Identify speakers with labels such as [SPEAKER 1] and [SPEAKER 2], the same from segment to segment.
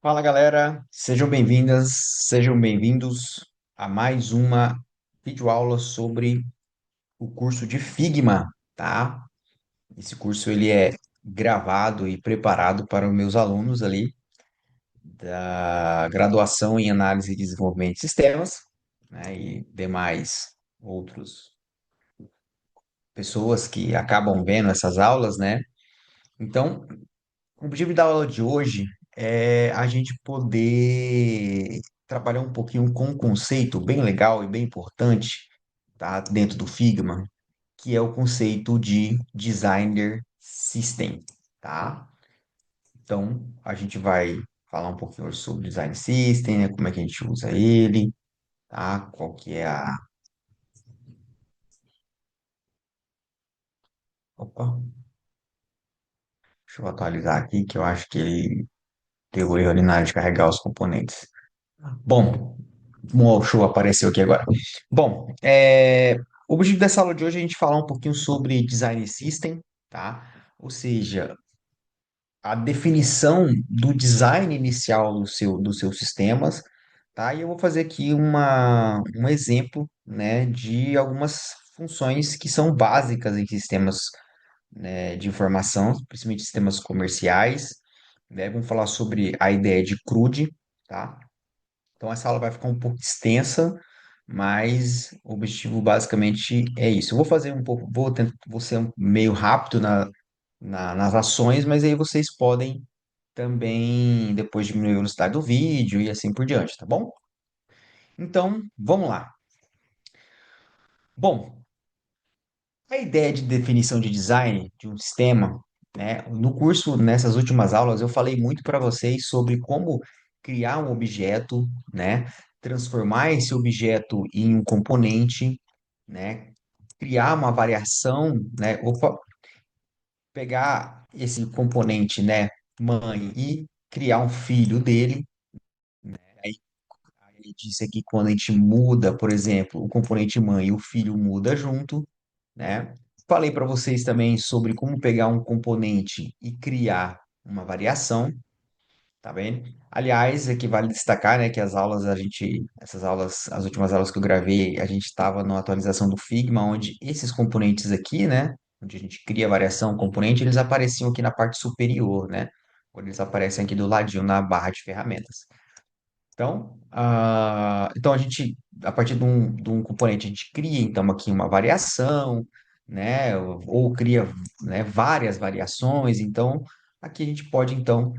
[SPEAKER 1] Fala galera, sejam bem-vindas, sejam bem-vindos a mais uma videoaula sobre o curso de Figma, tá? Esse curso ele é gravado e preparado para os meus alunos ali da graduação em Análise e Desenvolvimento de Sistemas, né? E demais outros pessoas que acabam vendo essas aulas, né? Então, o objetivo da aula de hoje é a gente poder trabalhar um pouquinho com um conceito bem legal e bem importante, tá? Dentro do Figma, que é o conceito de Designer System, tá? Então, a gente vai falar um pouquinho hoje sobre Design System, né? Como é que a gente usa ele, tá? Qual que é a... Opa, deixa eu atualizar aqui, que eu acho que ele deu erro ali na hora de carregar os componentes. Bom, o show apareceu aqui agora. Bom, o objetivo dessa aula de hoje é a gente falar um pouquinho sobre Design System, tá? Ou seja, a definição do design inicial dos seus sistemas, tá? E eu vou fazer aqui um exemplo, né, de algumas funções que são básicas em sistemas, né, de informação, principalmente sistemas comerciais, né? Vamos falar sobre a ideia de CRUD, tá? Então essa aula vai ficar um pouco extensa, mas o objetivo basicamente é isso. Eu vou fazer um pouco, vou ser meio rápido nas ações, mas aí vocês podem também depois diminuir a velocidade do vídeo e assim por diante, tá bom? Então, vamos lá. Bom, a ideia de definição de design de um sistema, né? No curso, nessas últimas aulas, eu falei muito para vocês sobre como criar um objeto, né? Transformar esse objeto em um componente, né? Criar uma variação, né? Opa, pegar esse componente, né? Mãe e criar um filho dele. Aí, aí disse aqui quando a gente muda, por exemplo, o componente mãe e o filho muda junto, né? Falei para vocês também sobre como pegar um componente e criar uma variação, tá vendo? Aliás, aqui vale destacar, né, que essas aulas, as últimas aulas que eu gravei, a gente estava na atualização do Figma, onde esses componentes aqui, né, onde a gente cria variação, componente, eles apareciam aqui na parte superior, né? Quando eles aparecem aqui do ladinho na barra de ferramentas. Então, então a gente, a partir de um componente, a gente cria então aqui uma variação, né? Ou cria, né, várias variações. Então, aqui a gente pode então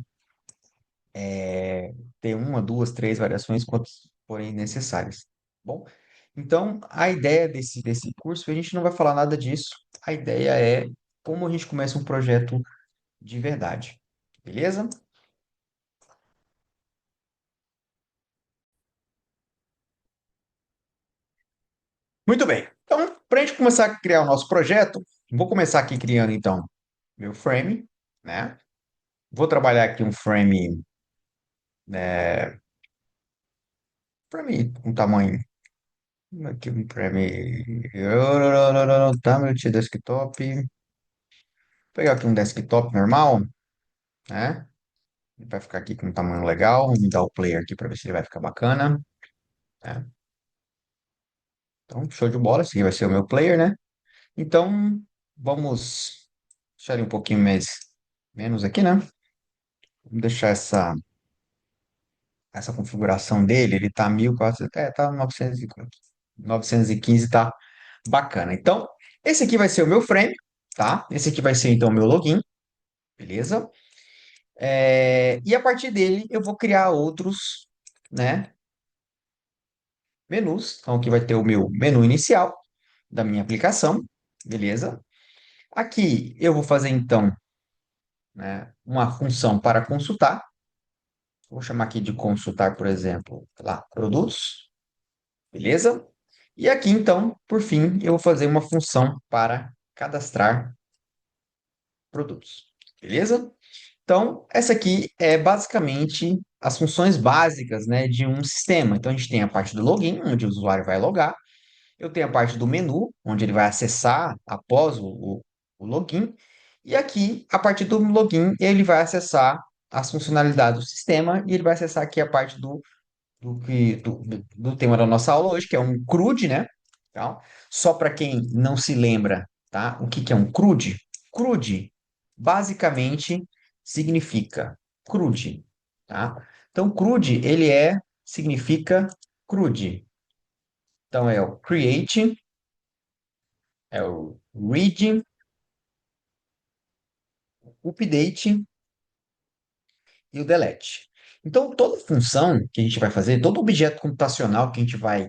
[SPEAKER 1] ter uma, duas, três variações, quantas forem necessárias. Bom, então a ideia desse curso, a gente não vai falar nada disso. A ideia é como a gente começa um projeto de verdade. Beleza? Muito bem. Então, para a gente começar a criar o nosso projeto, vou começar aqui criando, então, meu frame, né? Vou trabalhar aqui um frame, frame com tamanho, aqui um frame, tablet, desktop, vou pegar aqui um desktop normal, né? Ele vai ficar aqui com um tamanho legal, vou me dar o player aqui para ver se ele vai ficar bacana, né? Então, show de bola, esse aqui vai ser o meu player, né? Então, vamos deixar ele um pouquinho menos aqui, né? Vamos deixar essa configuração dele, ele tá 1400, tá 915, tá bacana. Então, esse aqui vai ser o meu frame, tá? Esse aqui vai ser então o meu login, beleza? E a partir dele eu vou criar outros, né, menus. Então, aqui vai ter o meu menu inicial da minha aplicação, beleza? Aqui eu vou fazer então, né, uma função para consultar. Vou chamar aqui de consultar, por exemplo, lá, produtos. Beleza? E aqui, então, por fim, eu vou fazer uma função para cadastrar produtos. Beleza? Então, essa aqui é basicamente as funções básicas, né, de um sistema. Então, a gente tem a parte do login, onde o usuário vai logar. Eu tenho a parte do menu, onde ele vai acessar após o login. E aqui, a partir do login, ele vai acessar as funcionalidades do sistema e ele vai acessar aqui a parte do tema da nossa aula hoje, que é um CRUD, né? Então, só para quem não se lembra, tá? O que que é um CRUD? CRUD basicamente significa CRUD, tá? Então, CRUD, significa CRUD. Então, é o create, é o read, update e o delete. Então, toda função que a gente vai fazer, todo objeto computacional que a gente vai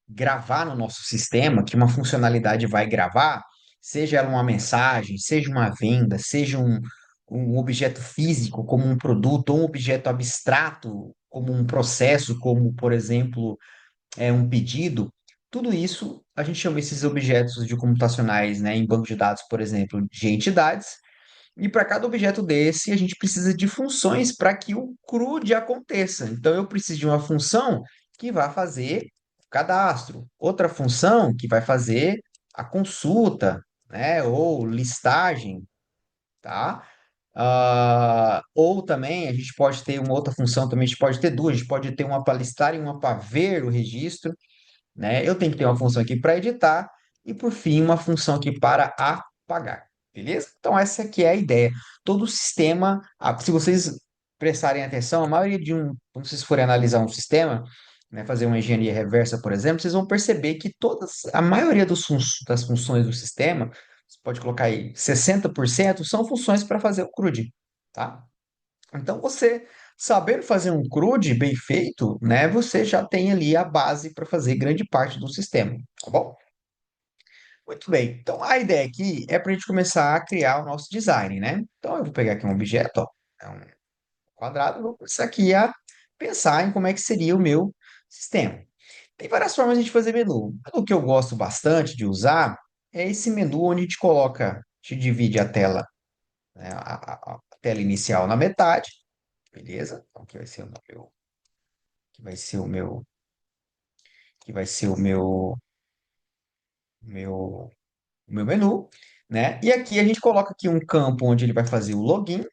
[SPEAKER 1] gravar no nosso sistema, que uma funcionalidade vai gravar, seja ela uma mensagem, seja uma venda, seja um objeto físico, como um produto, ou um objeto abstrato, como um processo, como, por exemplo, um pedido, tudo isso a gente chama esses objetos de computacionais, né, em banco de dados, por exemplo, de entidades, e para cada objeto desse, a gente precisa de funções para que o CRUD aconteça. Então, eu preciso de uma função que vai fazer o cadastro, outra função que vai fazer a consulta, né, ou listagem, tá? Ou também a gente pode ter uma outra função, também a gente pode ter duas, a gente pode ter uma para listar e uma para ver o registro, né? Eu tenho que ter uma função aqui para editar e, por fim, uma função aqui para apagar, beleza? Então, essa aqui é a ideia. Todo o sistema, se vocês prestarem atenção, a maioria quando vocês forem analisar um sistema, né, fazer uma engenharia reversa, por exemplo, vocês vão perceber que a maioria das funções do sistema, você pode colocar aí 60% são funções para fazer o CRUD, tá? Então, você sabendo fazer um CRUD bem feito, né, você já tem ali a base para fazer grande parte do sistema, tá bom? Muito bem. Então, a ideia aqui é para a gente começar a criar o nosso design, né? Então, eu vou pegar aqui um objeto, ó, é um quadrado, e vou começar aqui a pensar em como é que seria o meu sistema. Tem várias formas de a gente fazer menu. O que eu gosto bastante de usar é esse menu onde a gente coloca, a gente divide a tela, né, a tela inicial na metade, beleza? Então, aqui vai ser o meu que vai ser o meu, que vai ser meu, o meu menu, né? E aqui a gente coloca aqui um campo onde ele vai fazer o login,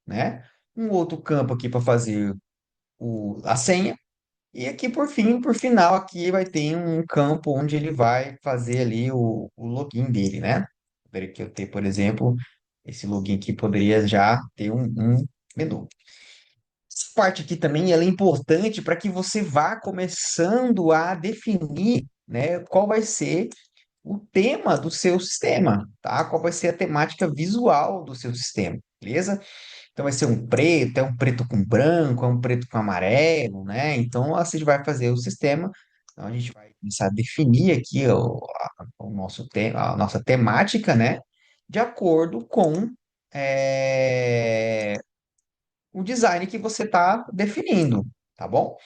[SPEAKER 1] né? Um outro campo aqui para fazer a senha. E aqui por fim, por final, aqui vai ter um campo onde ele vai fazer ali o login dele, né? Poderia que eu ter, por exemplo, esse login aqui poderia já ter um menu. Essa parte aqui também ela é importante para que você vá começando a definir, né, qual vai ser o tema do seu sistema, tá? Qual vai ser a temática visual do seu sistema, beleza? Então vai ser é um preto com branco, é um preto com amarelo, né? Então assim a gente vai fazer o sistema. Então a gente vai começar a definir aqui o nosso tema, a nossa temática, né? De acordo com é, o design que você está definindo, tá bom?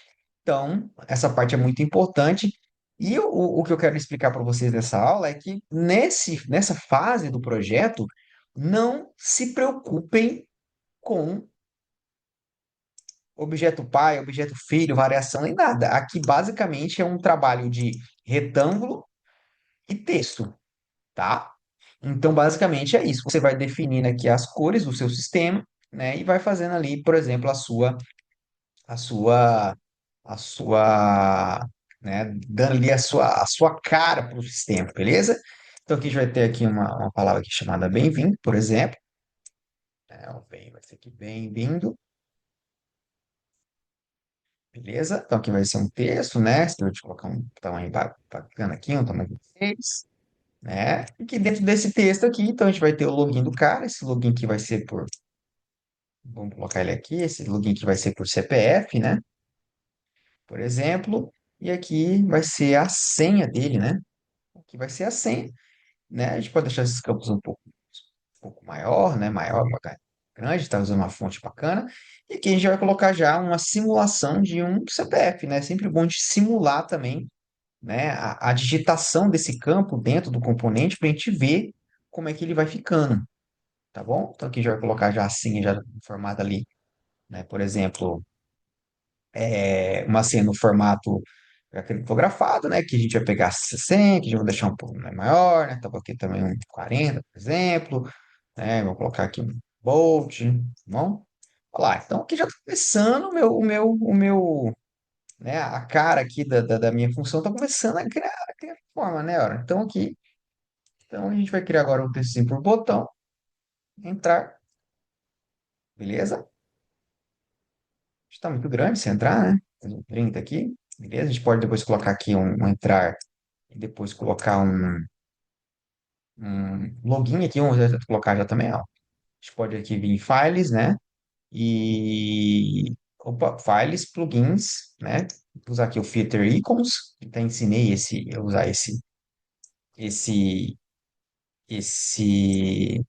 [SPEAKER 1] Então, essa parte é muito importante. E o que eu quero explicar para vocês nessa aula é que nessa fase do projeto, não se preocupem com objeto pai, objeto filho, variação nem nada. Aqui, basicamente, é um trabalho de retângulo e texto, tá? Então, basicamente, é isso. Você vai definindo aqui as cores do seu sistema, né? E vai fazendo ali, por exemplo, a sua, né, dando ali a sua cara para o sistema, beleza? Então aqui a gente vai ter aqui uma palavra aqui chamada bem-vindo, por exemplo, né? O bem vai ser aqui bem-vindo, beleza? Então aqui vai ser um texto, né? Se eu te colocar um tamanho bacana aqui, um tamanho de 6, né? E que dentro desse texto aqui, então a gente vai ter o login do cara, esse login aqui vai ser vamos colocar ele aqui, esse login aqui vai ser por CPF, né? Por exemplo, e aqui vai ser a senha dele, né? Aqui vai ser a senha, né? A gente pode deixar esses campos um pouco maior, né? Maior, grande, está usando uma fonte bacana. E aqui a gente vai colocar já uma simulação de um CPF, né? Sempre bom de simular também, né? A digitação desse campo dentro do componente para a gente ver como é que ele vai ficando, tá bom? Então aqui a gente vai colocar já a senha já formada ali, né? Por exemplo, uma senha no formato criptografado, né? Que a gente vai pegar 60, que a gente vai deixar um pouco, né, maior, né? Então, aqui também um 40, por exemplo, né? Vou colocar aqui um bold, tá bom? Olha lá, então aqui já está começando né, a cara aqui da minha função está começando a criar forma, né? Ora? Então aqui, então a gente vai criar agora um textinho por botão, entrar, beleza? Está muito grande se entrar, né? Faz um 30 aqui, beleza? A gente pode depois colocar aqui um entrar e depois colocar um login aqui, vamos colocar já também, ó. A gente pode aqui vir em files, né? E opa, files, plugins, né? Vou usar aqui o filter icons, até ensinei a usar esse esse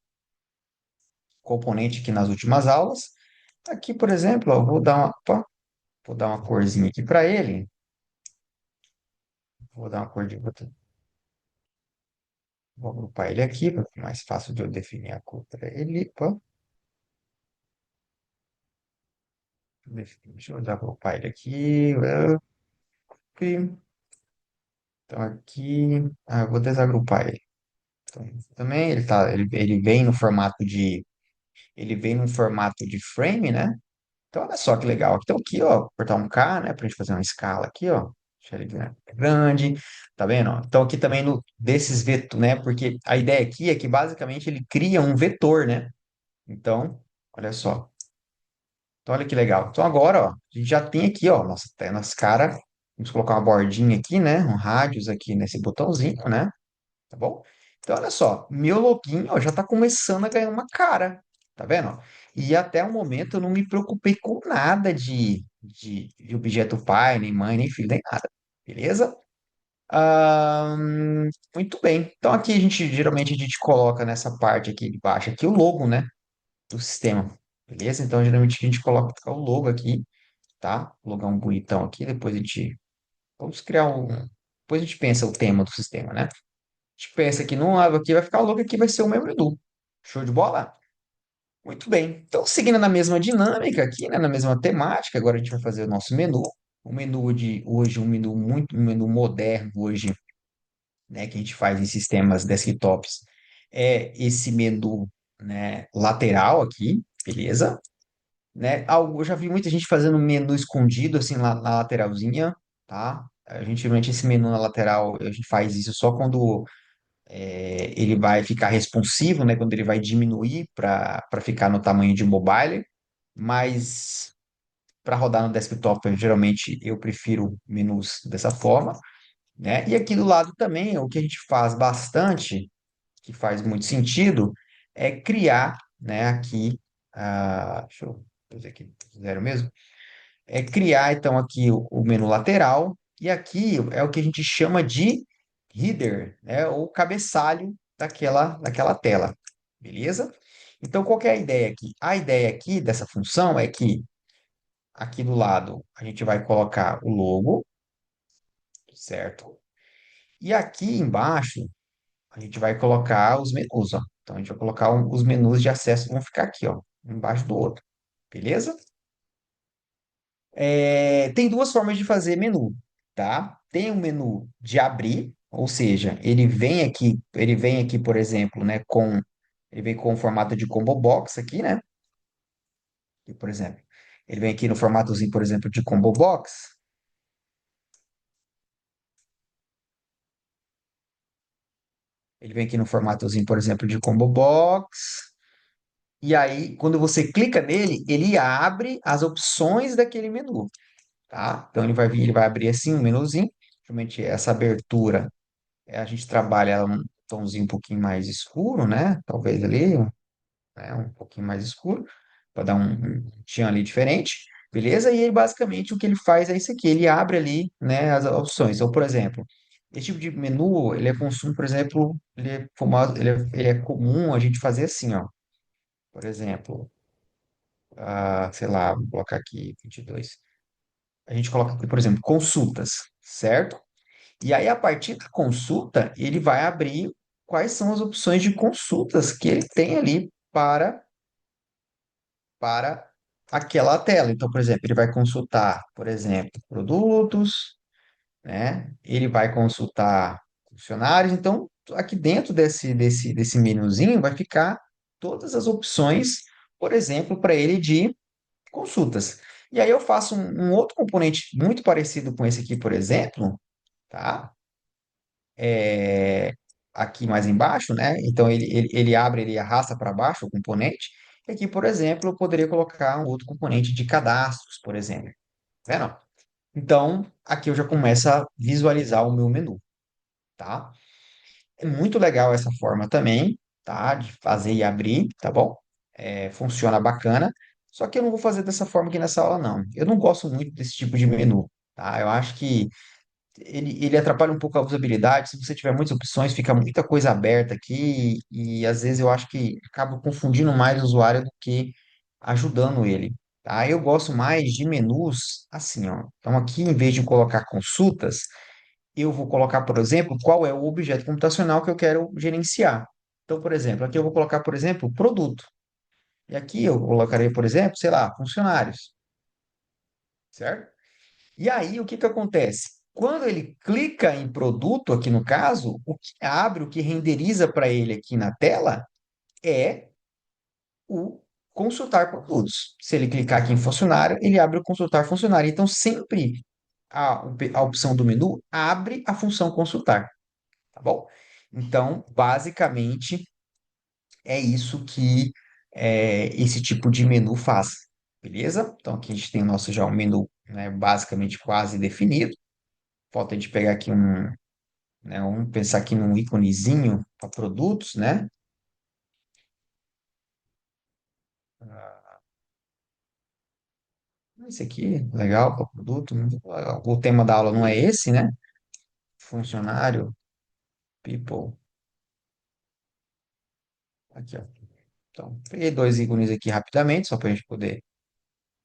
[SPEAKER 1] componente aqui nas últimas aulas. Aqui, por exemplo, ó, vou dar uma corzinha aqui para ele. Vou dar uma cor de vou agrupar ele aqui, para ficar mais fácil de eu definir a cor para ele. Opa, deixa eu agrupar ele aqui. Então aqui, eu vou desagrupar ele. Então, também ele vem no formato de frame, né? Então olha só que legal. Então aqui, ó, apertar um K, né, pra gente fazer uma escala aqui, ó. Deixa ele grande, tá vendo? Ó? Então aqui também no desses vetores, né? Porque a ideia aqui é que basicamente ele cria um vetor, né? Então, olha só. Então olha que legal. Então agora, ó, a gente já tem aqui, ó, nossa, até nas cara, vamos colocar uma bordinha aqui, né? Um radius aqui nesse botãozinho, né? Tá bom? Então, olha só, meu login, ó, já está começando a ganhar uma cara, tá vendo? Ó? E até o momento eu não me preocupei com nada de objeto pai, nem mãe, nem filho, nem nada, beleza? Muito bem. Então aqui geralmente a gente coloca nessa parte aqui de baixo aqui o logo, né, do sistema, beleza? Então geralmente a gente coloca o logo aqui, tá? Vou logar um bonitão aqui, vamos criar depois a gente pensa o tema do sistema, né? Gente pensa que não, aqui vai ficar louco, aqui vai ser o meu menu. Show de bola? Muito bem. Então, seguindo na mesma dinâmica aqui, né, na mesma temática, agora a gente vai fazer o nosso menu. O menu de hoje, um menu moderno hoje, né, que a gente faz em sistemas desktops, é esse menu, né, lateral aqui, beleza? Né? Eu já vi muita gente fazendo menu escondido assim lá na lateralzinha, tá? A gente, geralmente esse menu na lateral, a gente faz isso só quando ele vai ficar responsivo, né, quando ele vai diminuir para ficar no tamanho de mobile, mas para rodar no desktop, geralmente eu prefiro menus dessa forma, né? E aqui do lado também, o que a gente faz bastante, que faz muito sentido, é criar, né, aqui, deixa eu fazer aqui zero mesmo, é criar então aqui o menu lateral e aqui é o que a gente chama de header, né, ou cabeçalho daquela tela, beleza? Então qual que é a ideia aqui? A ideia aqui dessa função é que aqui do lado a gente vai colocar o logo, certo? E aqui embaixo a gente vai colocar os menus, ó. Então a gente vai colocar os menus de acesso vão ficar aqui, ó, um embaixo do outro, beleza? Tem duas formas de fazer menu, tá? Tem o menu de abrir, ou seja, ele vem aqui, por exemplo, né, ele vem com o formato de combo box aqui, né? E, por exemplo, ele vem aqui no formatozinho, por exemplo, de combo box. Ele vem aqui no formatozinho, por exemplo, de combo box. E aí, quando você clica nele, ele abre as opções daquele menu, tá? Então ele vai abrir assim um menuzinho. Realmente essa abertura a gente trabalha ela um tomzinho um pouquinho mais escuro, né? Talvez ali, né? Um pouquinho mais escuro, para dar um tchan ali diferente, beleza? E aí, basicamente, o que ele faz é isso aqui, ele abre ali, né, as opções. Então, por exemplo, esse tipo de menu, ele é consumo, por exemplo, ele é comum a gente fazer assim, ó. Por exemplo, sei lá, vou colocar aqui 22. A gente coloca aqui, por exemplo, consultas, certo? E aí, a partir da consulta, ele vai abrir quais são as opções de consultas que ele tem ali para aquela tela. Então, por exemplo, ele vai consultar, por exemplo, produtos, né? Ele vai consultar funcionários. Então, aqui dentro desse menuzinho vai ficar todas as opções, por exemplo, para ele consultas. E aí eu faço um outro componente muito parecido com esse aqui, por exemplo, tá? É, aqui mais embaixo, né? Então ele abre, ele arrasta para baixo o componente. E aqui, por exemplo, eu poderia colocar um outro componente de cadastros, por exemplo. Tá vendo? Então, aqui eu já começo a visualizar o meu menu, tá? É muito legal essa forma também, tá? De fazer e abrir, tá bom? Funciona bacana. Só que eu não vou fazer dessa forma aqui nessa aula, não. Eu não gosto muito desse tipo de menu, tá? Eu acho que ele atrapalha um pouco a usabilidade. Se você tiver muitas opções, fica muita coisa aberta aqui e às vezes eu acho que acaba confundindo mais o usuário do que ajudando ele, tá? Eu gosto mais de menus assim, ó. Então aqui, em vez de colocar consultas, eu vou colocar, por exemplo, qual é o objeto computacional que eu quero gerenciar. Então, por exemplo, aqui eu vou colocar, por exemplo, produto. E aqui eu colocarei, por exemplo, sei lá, funcionários, certo? E aí, o que que acontece? Quando ele clica em produto, aqui no caso, o que abre, o que renderiza para ele aqui na tela é o consultar produtos. Se ele clicar aqui em funcionário, ele abre o consultar funcionário. Então, sempre a opção do menu abre a função consultar, tá bom? Então, basicamente, é isso que esse tipo de menu faz, beleza? Então, aqui a gente tem o nosso já um menu, né, basicamente quase definido. Falta a gente pegar aqui né, vamos pensar aqui num íconezinho para produtos, né? Ah, esse aqui, legal, para produto. O tema da aula não é esse, né? Funcionário, people. Aqui, ó. Então, peguei dois ícones aqui rapidamente, só para a gente poder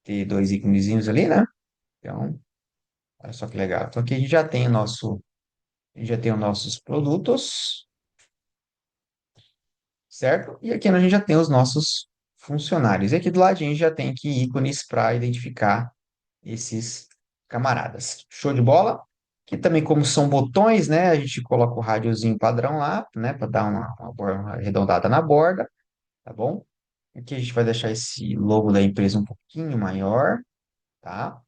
[SPEAKER 1] ter dois íconezinhos ali, né? Então, olha só que legal. Então, aqui a gente já tem a gente já tem os nossos produtos, certo? E aqui a gente já tem os nossos funcionários. E aqui do ladinho a gente já tem aqui ícones para identificar esses camaradas. Show de bola? Que também, como são botões, né? A gente coloca o rádiozinho padrão lá, né? Para dar uma arredondada na borda, tá bom? Aqui a gente vai deixar esse logo da empresa um pouquinho maior, tá?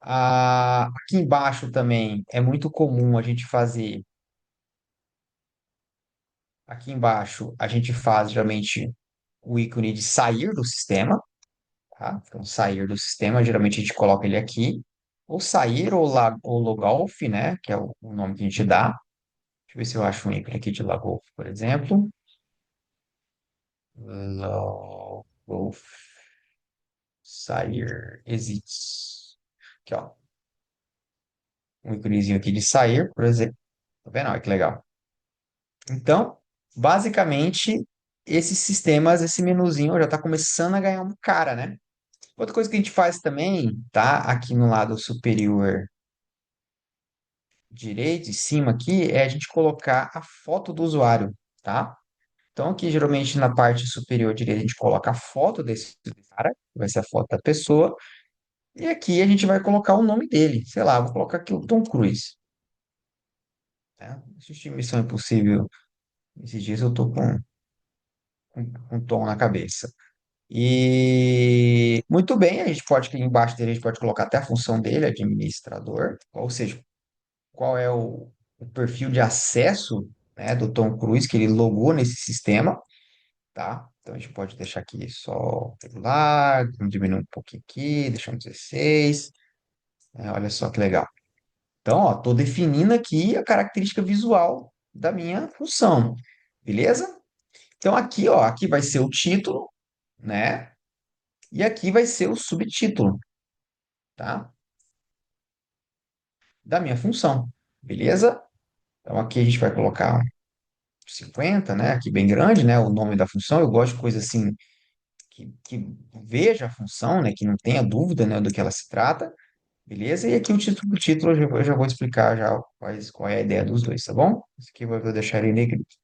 [SPEAKER 1] Aqui embaixo também é muito comum a gente fazer. Aqui embaixo a gente faz geralmente o ícone de sair do sistema, tá? Então, sair do sistema, geralmente a gente coloca ele aqui. Ou sair ou logout, né? Que é o nome que a gente dá. Deixa eu ver se eu acho um ícone aqui de logout, por exemplo. Logout, sair, exits. Aqui, ó. Um íconezinho aqui de sair, por exemplo. Tá vendo? Olha que legal. Então, basicamente, esses sistemas, esse menuzinho já está começando a ganhar uma cara, né? Outra coisa que a gente faz também, tá? Aqui no lado superior direito, em cima aqui, é a gente colocar a foto do usuário, tá? Então, aqui, geralmente, na parte superior direita, a gente coloca a foto desse cara, que vai ser a foto da pessoa, e aqui a gente vai colocar o nome dele. Sei lá, vou colocar aqui o Tom Cruise, tá? Assisti Missão Impossível esses dias, eu tô com um Tom na cabeça. E muito bem, a gente pode, aqui embaixo dele, a gente pode colocar até a função dele, administrador, ou seja, qual é o perfil de acesso, né, do Tom Cruise que ele logou nesse sistema, tá? Então a gente pode deixar aqui só regular, vamos diminuir um pouquinho aqui, deixar um 16, olha só que legal. Então, ó, tô definindo aqui a característica visual da minha função, beleza? Então aqui, ó, aqui vai ser o título, né? E aqui vai ser o subtítulo, tá? Da minha função, beleza? Então aqui a gente vai colocar 50, né? Aqui bem grande, né? O nome da função. Eu gosto de coisa assim que veja a função, né? Que não tenha dúvida, né? Do que ela se trata, beleza? E aqui o título eu já vou explicar já qual é a ideia dos dois, tá bom? Isso aqui eu vou deixar ele negrito.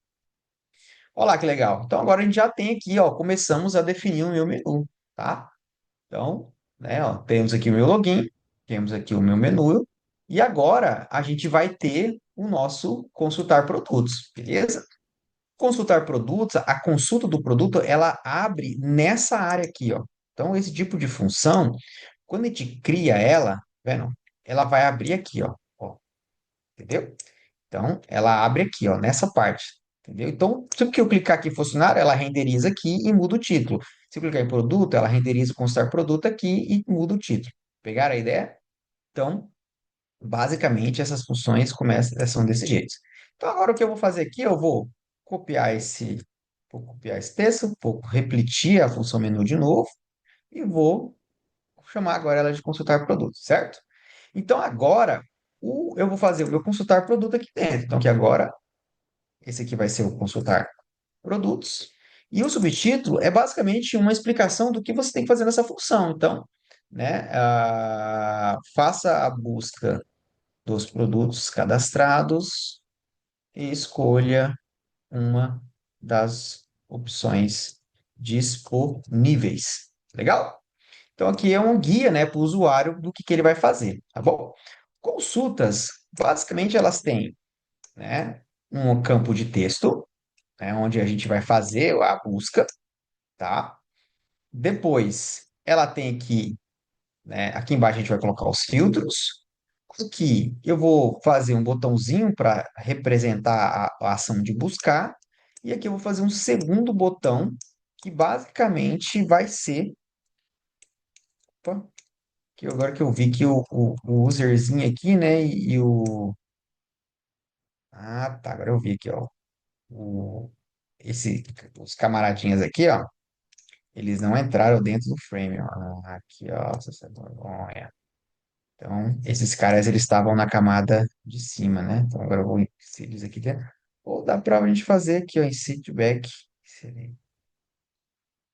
[SPEAKER 1] Olha lá que legal. Então agora a gente já tem aqui, ó, começamos a definir o meu menu, tá? Então, né, ó, temos aqui o meu login, temos aqui o meu menu, e agora a gente vai ter o nosso consultar produtos, beleza? Consultar produtos, a consulta do produto, ela abre nessa área aqui, ó. Então, esse tipo de função, quando a gente cria ela, vendo? Ela vai abrir aqui, ó, entendeu? Então, ela abre aqui, ó, nessa parte, entendeu? Então, sempre que eu clicar aqui em funcionário, ela renderiza aqui e muda o título. Se eu clicar em produto, ela renderiza o constar produto aqui e muda o título. Pegaram a ideia? Então, basicamente, essas funções são desse jeito. Então, agora o que eu vou fazer aqui, eu vou copiar esse texto, vou repetir a função menu de novo e vou chamar agora ela de consultar produto, certo? Então, agora, eu vou fazer o meu consultar produto aqui dentro. Então, aqui agora, esse aqui vai ser o consultar produtos. E o subtítulo é basicamente uma explicação do que você tem que fazer nessa função. Então, né, faça a busca dos produtos cadastrados e escolha uma das opções disponíveis. Legal? Então, aqui é um guia, né, para o usuário do que ele vai fazer, tá bom? Consultas, basicamente, elas têm, né, um campo de texto, né, onde a gente vai fazer a busca, tá? Depois, ela tem aqui, né, aqui embaixo a gente vai colocar os filtros. Aqui eu vou fazer um botãozinho para representar a ação de buscar. E aqui eu vou fazer um segundo botão, que basicamente vai ser. Opa, que agora que eu vi que o userzinho aqui, né? E o. Ah, tá. Agora eu vi aqui, ó. O, os camaradinhas aqui, ó. Eles não entraram dentro do frame, ó. Ah, aqui, ó. Essa vergonha. Então, esses caras, eles estavam na camada de cima, né? Então, agora eu vou inserir eles aqui dentro. Ou dá pra gente fazer aqui, ó, insert back. Inserir.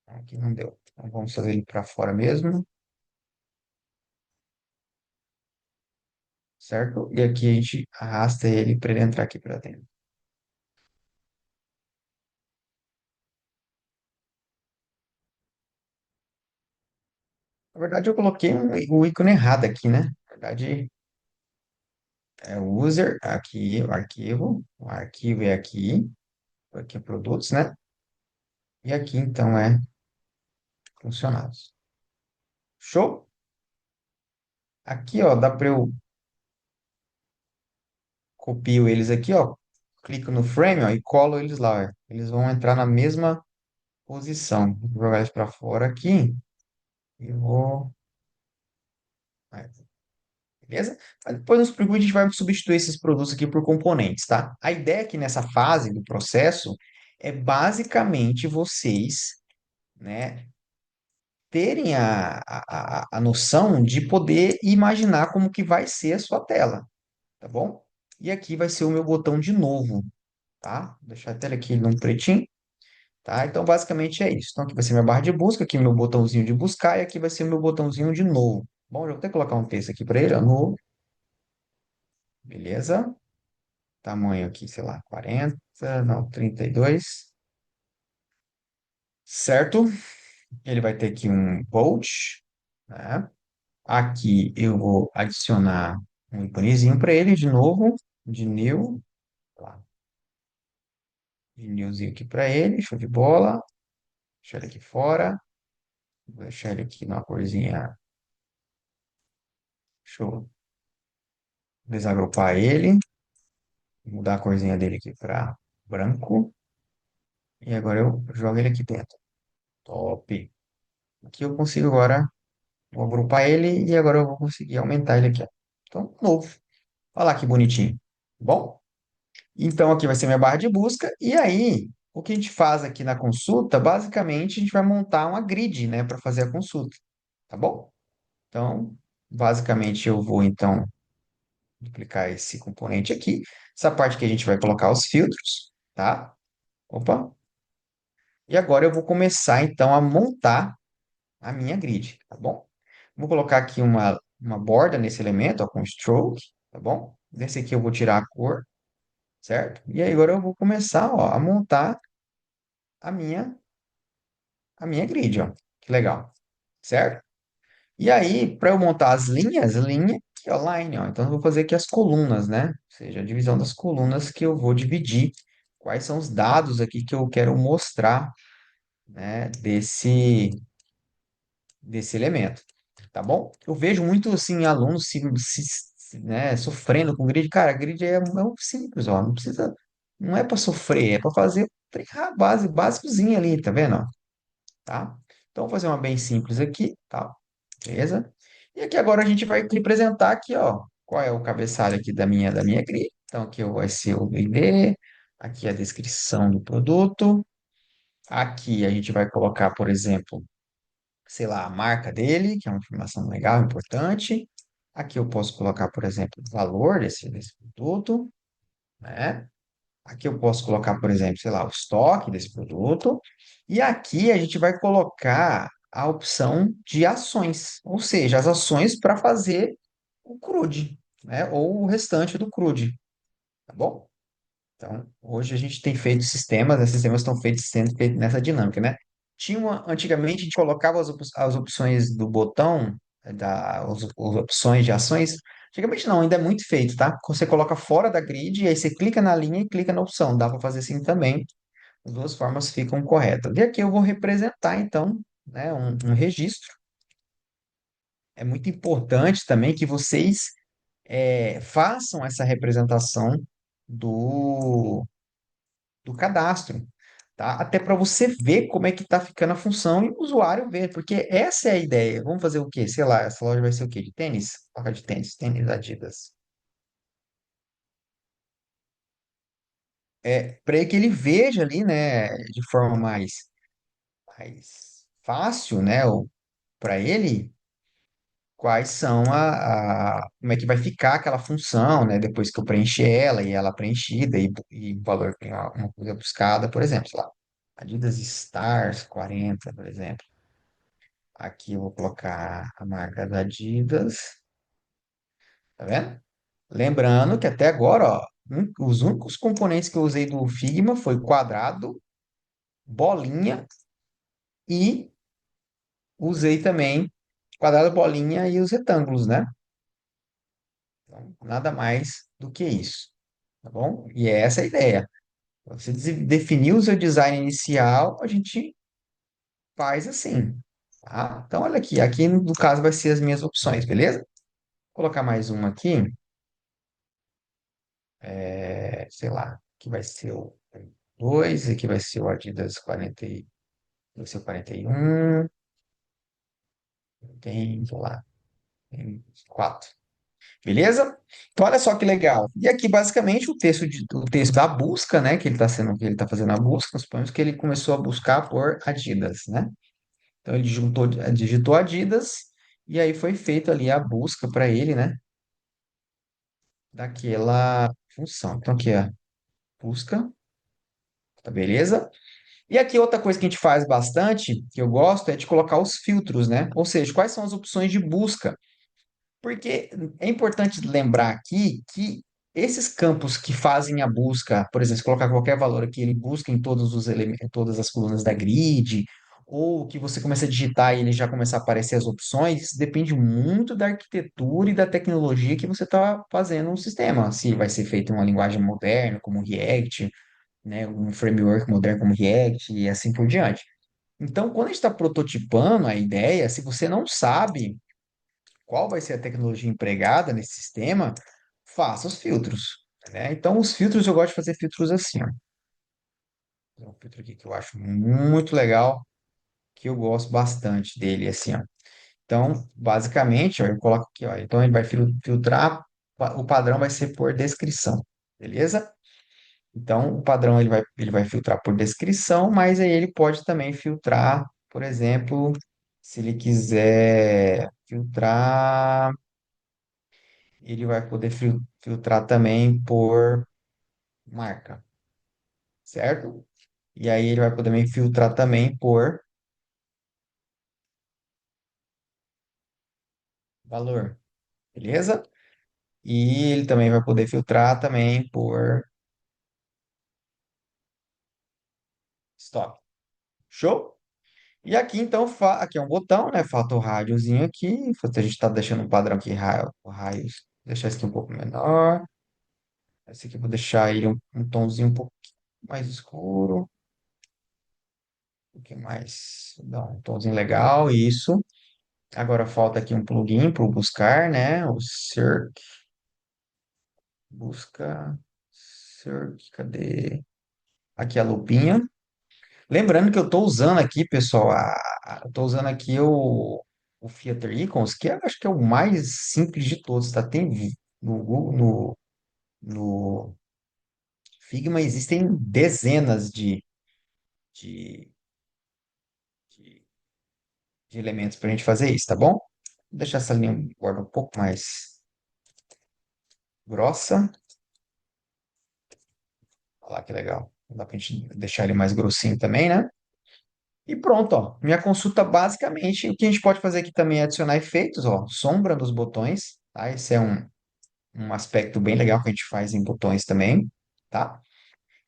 [SPEAKER 1] Aqui não deu. Então, vamos fazer ele para fora mesmo, certo? E aqui a gente arrasta ele para ele entrar aqui para dentro. Na verdade, eu coloquei o ícone errado aqui, né? Na verdade, é o user, aqui, o arquivo é aqui é produtos, né? E aqui, então, é funcionários. Show? Aqui, ó, dá para eu copio eles aqui, ó, clico no frame, ó, e colo eles lá, ó. Eles vão entrar na mesma posição. Vou jogar eles para fora aqui e vou. Aí, beleza? Mas depois nos preocupe, a gente vai substituir esses produtos aqui por componentes, tá? A ideia aqui nessa fase do processo é basicamente vocês, né, terem a noção de poder imaginar como que vai ser a sua tela, tá bom? E aqui vai ser o meu botão de novo, tá? Vou deixar a tela aqui num pretinho. Tá? Então, basicamente é isso. Então, aqui vai ser minha barra de busca, aqui meu botãozinho de buscar, e aqui vai ser o meu botãozinho de novo. Bom, eu vou até colocar um texto aqui para ele, ó, novo, beleza? Tamanho aqui, sei lá, 40, não, 32, certo? Ele vai ter aqui um bold, né? Aqui eu vou adicionar um íconezinho para ele de novo, de new, lá, de newzinho aqui para ele, show de bola. Deixar ele aqui fora, vou deixar ele aqui numa corzinha, show, desagrupar ele. Mudar a corzinha dele aqui para branco. E agora eu jogo ele aqui dentro. Top. Aqui eu consigo agora, vou agrupar ele e agora eu vou conseguir aumentar ele aqui, ó. Então, novo. Olha lá que bonitinho. Bom, então aqui vai ser minha barra de busca. E aí, o que a gente faz aqui na consulta, basicamente, a gente vai montar uma grid, né, para fazer a consulta. Tá bom? Então, basicamente, eu vou, então, duplicar esse componente aqui. Essa parte que a gente vai colocar os filtros, tá? Opa, e agora eu vou começar então a montar a minha grid, tá bom? Vou colocar aqui uma borda nesse elemento, ó, com stroke, tá bom? Desse aqui eu vou tirar a cor, certo? E aí agora eu vou começar, ó, a montar a minha, a minha grid, ó. Que legal, certo? E aí, para eu montar as linhas, linha aqui, ó, line, ó. Então eu vou fazer aqui as colunas, né? Ou seja, a divisão das colunas que eu vou dividir. Quais são os dados aqui que eu quero mostrar, né, desse elemento, tá bom? Eu vejo muito assim alunos né, sofrendo com grid. Cara, grid é um simples, ó, não precisa, não é para sofrer, é para fazer o trem básicozinho ali, tá vendo? Tá? Então, vou fazer uma bem simples aqui, tá? Beleza? E aqui agora a gente vai representar aqui, ó, qual é o cabeçalho aqui da minha grid. Então, aqui vai ser o ID, aqui a descrição do produto. Aqui a gente vai colocar, por exemplo, sei lá, a marca dele, que é uma informação legal, importante. Aqui eu posso colocar, por exemplo, o valor desse produto, né? Aqui eu posso colocar, por exemplo, sei lá, o estoque desse produto. E aqui a gente vai colocar a opção de ações, ou seja, as ações para fazer o CRUD, né? Ou o restante do CRUD, tá bom? Então, hoje a gente tem feito sistemas, né? Sistemas estão sendo feitos nessa dinâmica, né? Antigamente a gente colocava as opções do botão, as opções de ações. Antigamente não, ainda é muito feito, tá? Você coloca fora da grid e aí você clica na linha e clica na opção. Dá para fazer assim também. As duas formas ficam corretas. E aqui eu vou representar, então, né, um registro. É muito importante também que vocês façam essa representação do do cadastro, tá? Até para você ver como é que tá ficando a função e o usuário ver, porque essa é a ideia. Vamos fazer o quê? Sei lá, essa loja vai ser o quê? De tênis? Loja de tênis, tênis Adidas. Para que ele veja ali, né, de forma mais fácil, né, para ele, quais são como é que vai ficar aquela função, né, depois que eu preencher ela e ela preenchida e o valor, uma coisa buscada, por exemplo, sei lá, Adidas Stars 40, por exemplo. Aqui eu vou colocar a marca da Adidas, tá vendo? Lembrando que até agora, ó, os únicos componentes que eu usei do Figma foi quadrado, bolinha e usei também quadrado, bolinha e os retângulos, né? Então, nada mais do que isso, tá bom? E é essa a ideia. Você definir o seu design inicial, a gente faz assim, tá? Então, olha aqui. Aqui, no caso, vai ser as minhas opções, beleza? Vou colocar mais uma aqui. Sei lá, que vai ser o 2, aqui vai ser o Adidas 40, vai ser o 41, tem, sei lá, tem 4. Beleza? Então, olha só que legal. E aqui, basicamente, o texto da busca, né, que ele está fazendo a busca, suponhamos que ele começou a buscar por Adidas, né? Então, ele digitou Adidas, e aí foi feito ali a busca para ele, né, daquela função. Então, aqui, ó, busca, tá beleza? E aqui outra coisa que a gente faz bastante, que eu gosto, é de colocar os filtros, né? Ou seja, quais são as opções de busca. Porque é importante lembrar aqui que esses campos que fazem a busca, por exemplo, se colocar qualquer valor aqui, ele busca em todos os elementos, todas as colunas da grid, ou que você começa a digitar e ele já começa a aparecer as opções, isso depende muito da arquitetura e da tecnologia que você está fazendo no sistema. Se vai ser feito em uma linguagem moderna, como React, né, um framework moderno como React e assim por diante. Então, quando a gente está prototipando a ideia, se você não sabe qual vai ser a tecnologia empregada nesse sistema, faça os filtros, né? Então, os filtros eu gosto de fazer filtros assim, ó. Tem um filtro aqui que eu acho muito legal, que eu gosto bastante dele, assim, ó. Então, basicamente, ó, eu coloco aqui, ó. Então, ele vai filtrar, o padrão vai ser por descrição, beleza? Então, o padrão ele vai filtrar por descrição, mas aí ele pode também filtrar, por exemplo, se ele quiser filtrar, ele vai poder filtrar também por marca, certo? E aí ele vai poder também filtrar também por valor, beleza? E ele também vai poder filtrar também por estoque. Show? E aqui, então, aqui é um botão, né? Falta o rádiozinho aqui. A gente está deixando um padrão aqui, raios. Deixar esse aqui um pouco menor. Esse aqui eu vou deixar ele um tomzinho um pouco mais escuro. Um pouquinho mais. Dá um tomzinho legal, isso. Agora falta aqui um plugin para o buscar, né? O Search, busca, Search, cadê? Aqui a lupinha. Lembrando que eu estou usando aqui, pessoal, eu estou usando aqui o Theater Icons, que eu acho que é o mais simples de todos, tá? No Google, no Figma existem dezenas de, de, de elementos para a gente fazer isso, tá bom? Vou deixar essa linha agora um pouco mais grossa. Olha lá que legal. Dá para a gente deixar ele mais grossinho também, né? E pronto, ó. Minha consulta basicamente, o que a gente pode fazer aqui também é adicionar efeitos, ó. Sombra nos botões, tá? Esse é um aspecto bem legal que a gente faz em botões também, tá?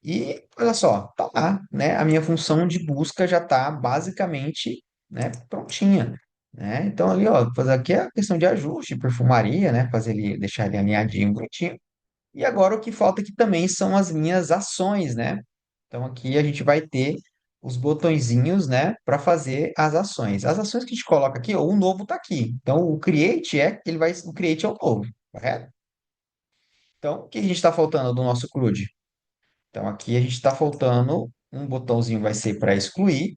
[SPEAKER 1] E olha só, tá lá, né? A minha função de busca já tá basicamente, né, prontinha, né? Então ali, ó, fazer aqui é a questão de ajuste, perfumaria, né? Fazer ele, deixar ele alinhadinho, bonitinho. E agora o que falta aqui também são as minhas ações, né? Então aqui a gente vai ter os botõezinhos, né, para fazer as ações. As ações que a gente coloca aqui, ó, o novo tá aqui. Então o create o create é o novo, correto? Então o que a gente está faltando do nosso CRUD? Então aqui a gente está faltando um botãozinho vai ser para excluir.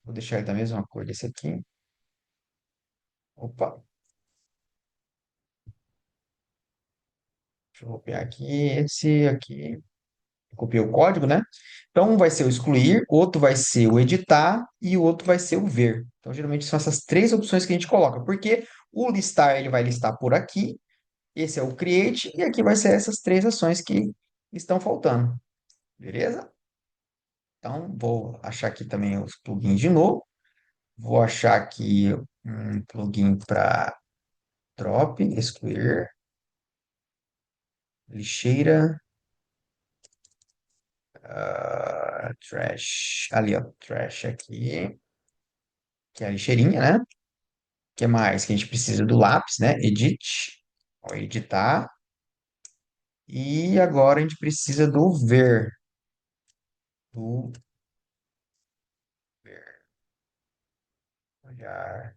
[SPEAKER 1] Vou deixar ele da mesma cor desse aqui. Opa, deixa eu copiar aqui esse aqui. Copiei o código, né? Então, um vai ser o excluir, outro vai ser o editar e o outro vai ser o ver. Então, geralmente são essas três opções que a gente coloca, porque o listar ele vai listar por aqui, esse é o create, e aqui vai ser essas três ações que estão faltando. Beleza? Então, vou achar aqui também os plugins de novo. Vou achar aqui um plugin para drop, excluir, lixeira, trash, ali ó, trash aqui, que é a lixeirinha, né? Que mais? Que a gente precisa do lápis, né? Edit, ó, editar. E agora a gente precisa do ver, do ver, olhar.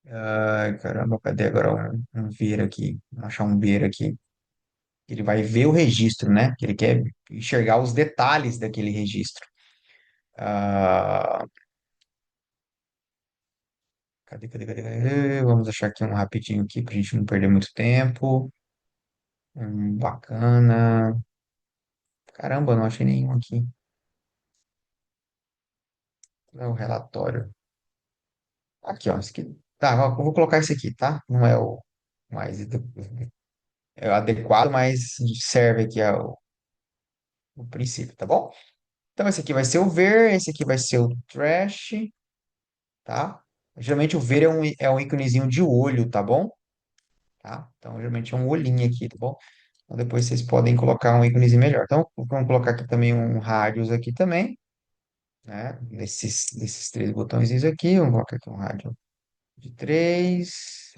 [SPEAKER 1] Ai, caramba, cadê agora um ver aqui? Vamos achar um ver aqui. Ele vai ver o registro, né? Que ele quer enxergar os detalhes daquele registro. Ah, cadê? Vamos achar aqui um rapidinho aqui para a gente não perder muito tempo. Bacana. Caramba, não achei nenhum aqui. É o relatório. Aqui, ó. Esse aqui. Tá, ó, eu vou colocar esse aqui, tá? Não é o mais é o adequado, mas serve aqui o princípio, tá bom? Então, esse aqui vai ser o ver, esse aqui vai ser o trash, tá? Geralmente o ver é um íconezinho de olho, tá bom? Tá? Então, geralmente é um olhinho aqui, tá bom? Então, depois vocês podem colocar um íconezinho melhor. Então, vamos colocar aqui também um rádios aqui também, né? Nesses três botõezinhos aqui, vamos colocar aqui um rádio de três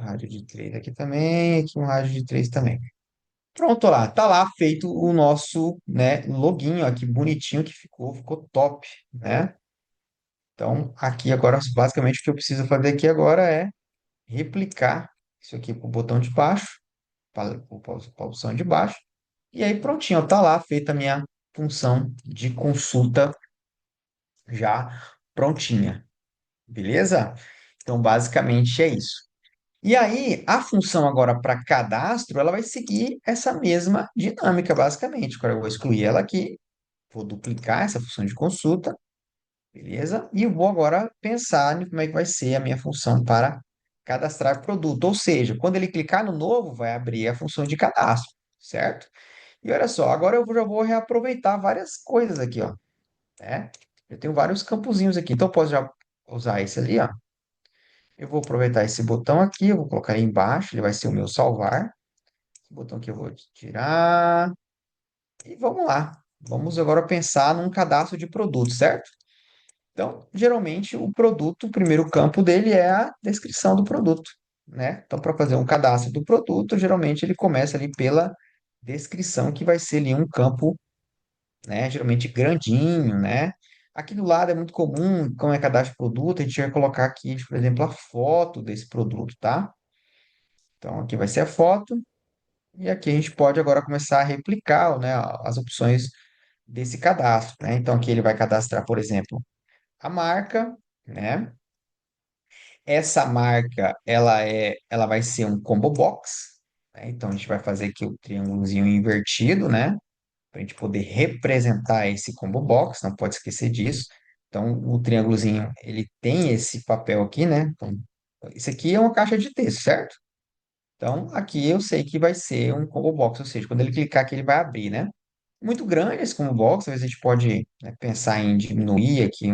[SPEAKER 1] aqui também, aqui um rádio de três também. Pronto lá, tá lá feito o nosso, né, login, ó, que bonitinho que ficou top, né? Então, aqui agora, basicamente, o que eu preciso fazer aqui agora é replicar isso aqui para o botão de baixo, para a opção de baixo, e aí prontinho, ó, tá lá feita a minha função de consulta já prontinha, beleza? Então, basicamente é isso. E aí, a função agora para cadastro, ela vai seguir essa mesma dinâmica, basicamente. Agora eu vou excluir ela aqui, vou duplicar essa função de consulta, beleza? E eu vou agora pensar em como é que vai ser a minha função para cadastrar produto. Ou seja, quando ele clicar no novo, vai abrir a função de cadastro, certo? E olha só, agora eu já vou reaproveitar várias coisas aqui, ó, né? Eu tenho vários campozinhos aqui, então eu posso já usar esse ali, ó. Eu vou aproveitar esse botão aqui, eu vou colocar aí embaixo, ele vai ser o meu salvar. Esse botão aqui eu vou tirar. E vamos lá. Vamos agora pensar num cadastro de produto, certo? Então, geralmente, o produto, o primeiro campo dele é a descrição do produto, né? Então, para fazer um cadastro do produto, geralmente ele começa ali pela descrição, que vai ser ali um campo, né? Geralmente grandinho, né? Aqui do lado é muito comum, como é cadastro de produto, a gente vai colocar aqui, por exemplo, a foto desse produto, tá? Então aqui vai ser a foto, e aqui a gente pode agora começar a replicar, né, as opções desse cadastro, né? Então aqui ele vai cadastrar, por exemplo, a marca, né? Essa marca, ela vai ser um combo box, né? Então a gente vai fazer aqui o triângulozinho invertido, né? Para a gente poder representar esse combo box, não pode esquecer disso. Então o triângulozinho, ele tem esse papel aqui, né? Então, isso aqui é uma caixa de texto, certo? Então aqui eu sei que vai ser um combo box, ou seja, quando ele clicar aqui, ele vai abrir, né? Muito grande esse combo box, talvez a gente pode, né, pensar em diminuir aqui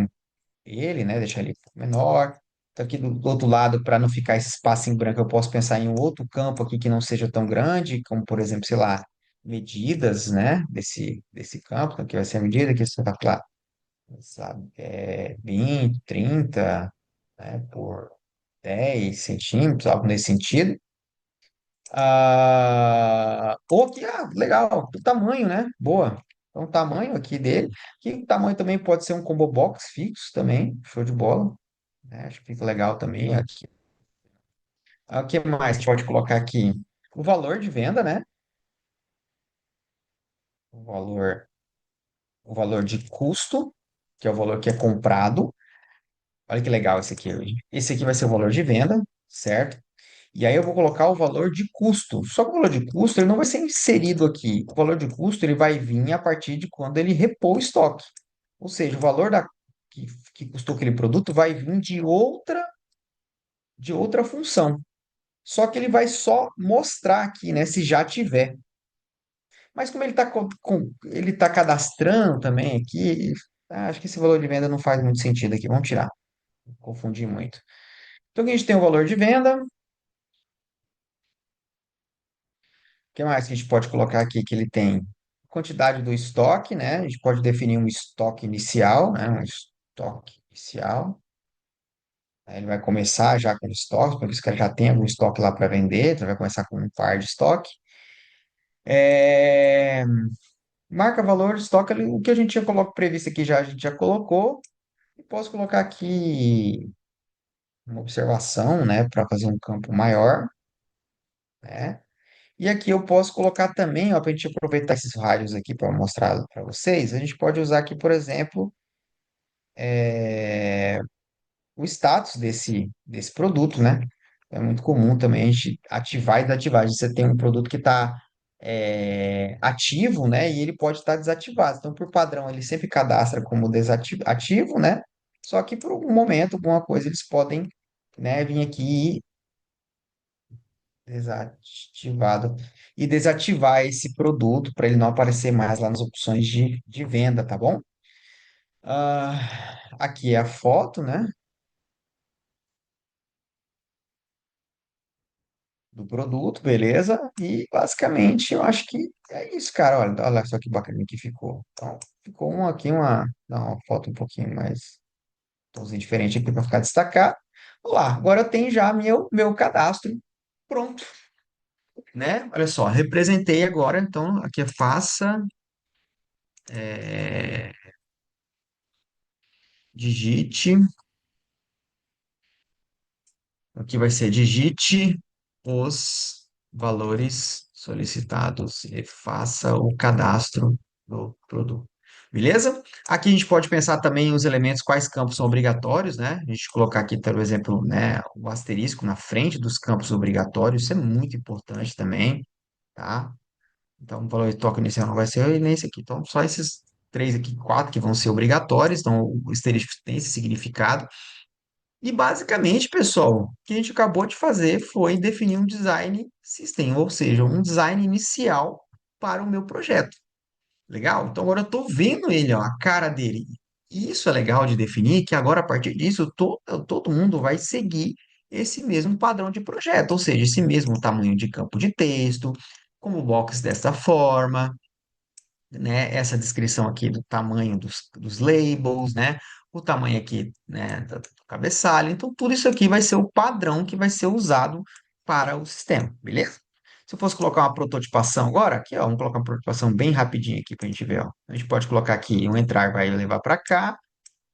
[SPEAKER 1] ele, né? Deixar ele um pouco menor. Então, aqui do outro lado, para não ficar esse espaço em branco, eu posso pensar em um outro campo aqui que não seja tão grande, como, por exemplo, sei lá, medidas, né? Desse campo. Então, aqui vai ser a medida que você vai lá, sabe? 20, 30, né? Por 10 centímetros, algo nesse sentido. Ou aqui, legal, o tamanho, né? Boa. Então, o tamanho aqui dele. Que o tamanho também pode ser um combo box fixo também, show de bola, né? Acho que fica legal também aqui. O que mais a gente pode colocar aqui? O valor de venda, né? O valor, o valor de custo, que é o valor que é comprado. Olha que legal esse aqui. Esse aqui vai ser o valor de venda, certo? E aí eu vou colocar o valor de custo. Só que o valor de custo ele não vai ser inserido aqui. O valor de custo ele vai vir a partir de quando ele repor o estoque. Ou seja, o valor que custou aquele produto vai vir de outra função. Só que ele vai só mostrar aqui, né, se já tiver. Mas como ele tá cadastrando também aqui, acho que esse valor de venda não faz muito sentido aqui. Vamos tirar. Confundi muito. Então aqui a gente tem o valor de venda. O que mais que a gente pode colocar aqui que ele tem? Quantidade do estoque, né? A gente pode definir um estoque inicial, né? Um estoque inicial. Aí ele vai começar já com estoque, porque esse cara já tem algum estoque lá para vender, então vai começar com um par de estoque. É, Marca valor, estoque, o que a gente tinha previsto aqui já, a gente já colocou. E posso colocar aqui uma observação, né, para fazer um campo maior, né? E aqui eu posso colocar também, ó, para a gente aproveitar esses rádios aqui para mostrar para vocês, a gente pode usar aqui, por exemplo, o status desse produto, né? É muito comum também a gente ativar e desativar. Você tem um produto que está ativo, né? E ele pode estar desativado. Então, por padrão, ele sempre cadastra como desativo, né? Só que por algum momento, alguma coisa, eles podem, né, vir aqui desativado e desativar esse produto para ele não aparecer mais lá nas opções de venda, tá bom? Aqui é a foto, né, do produto, beleza? E basicamente eu acho que é isso, cara. Olha só que bacana que ficou. Então, ficou dá uma foto um pouquinho mais tomzinho diferente aqui para ficar destacado. Vamos lá, agora eu tenho já meu cadastro pronto, né? Olha só, representei agora, então aqui é é, digite, aqui vai ser digite os valores solicitados e faça o cadastro do produto. Beleza? Aqui a gente pode pensar também os elementos, quais campos são obrigatórios, né? A gente colocar aqui, por exemplo, né, o asterisco na frente dos campos obrigatórios, isso é muito importante também, tá? Então, o valor de toque inicial não vai ser nesse aqui. Então, só esses três aqui, quatro que vão ser obrigatórios. Então, o asterisco tem esse significado. E basicamente, pessoal, o que a gente acabou de fazer foi definir um design system, ou seja, um design inicial para o meu projeto. Legal? Então agora eu estou vendo ele, ó, a cara dele. E isso é legal de definir, que agora a partir disso todo mundo vai seguir esse mesmo padrão de projeto, ou seja, esse mesmo tamanho de campo de texto, como box dessa forma, né? Essa descrição aqui do tamanho dos labels, né? O tamanho aqui, né, do cabeçalho. Então, tudo isso aqui vai ser o padrão que vai ser usado para o sistema, beleza? Se eu fosse colocar uma prototipação agora, aqui, ó, vamos colocar uma prototipação bem rapidinho aqui para a gente ver, ó. A gente pode colocar aqui, um entrar vai levar para cá,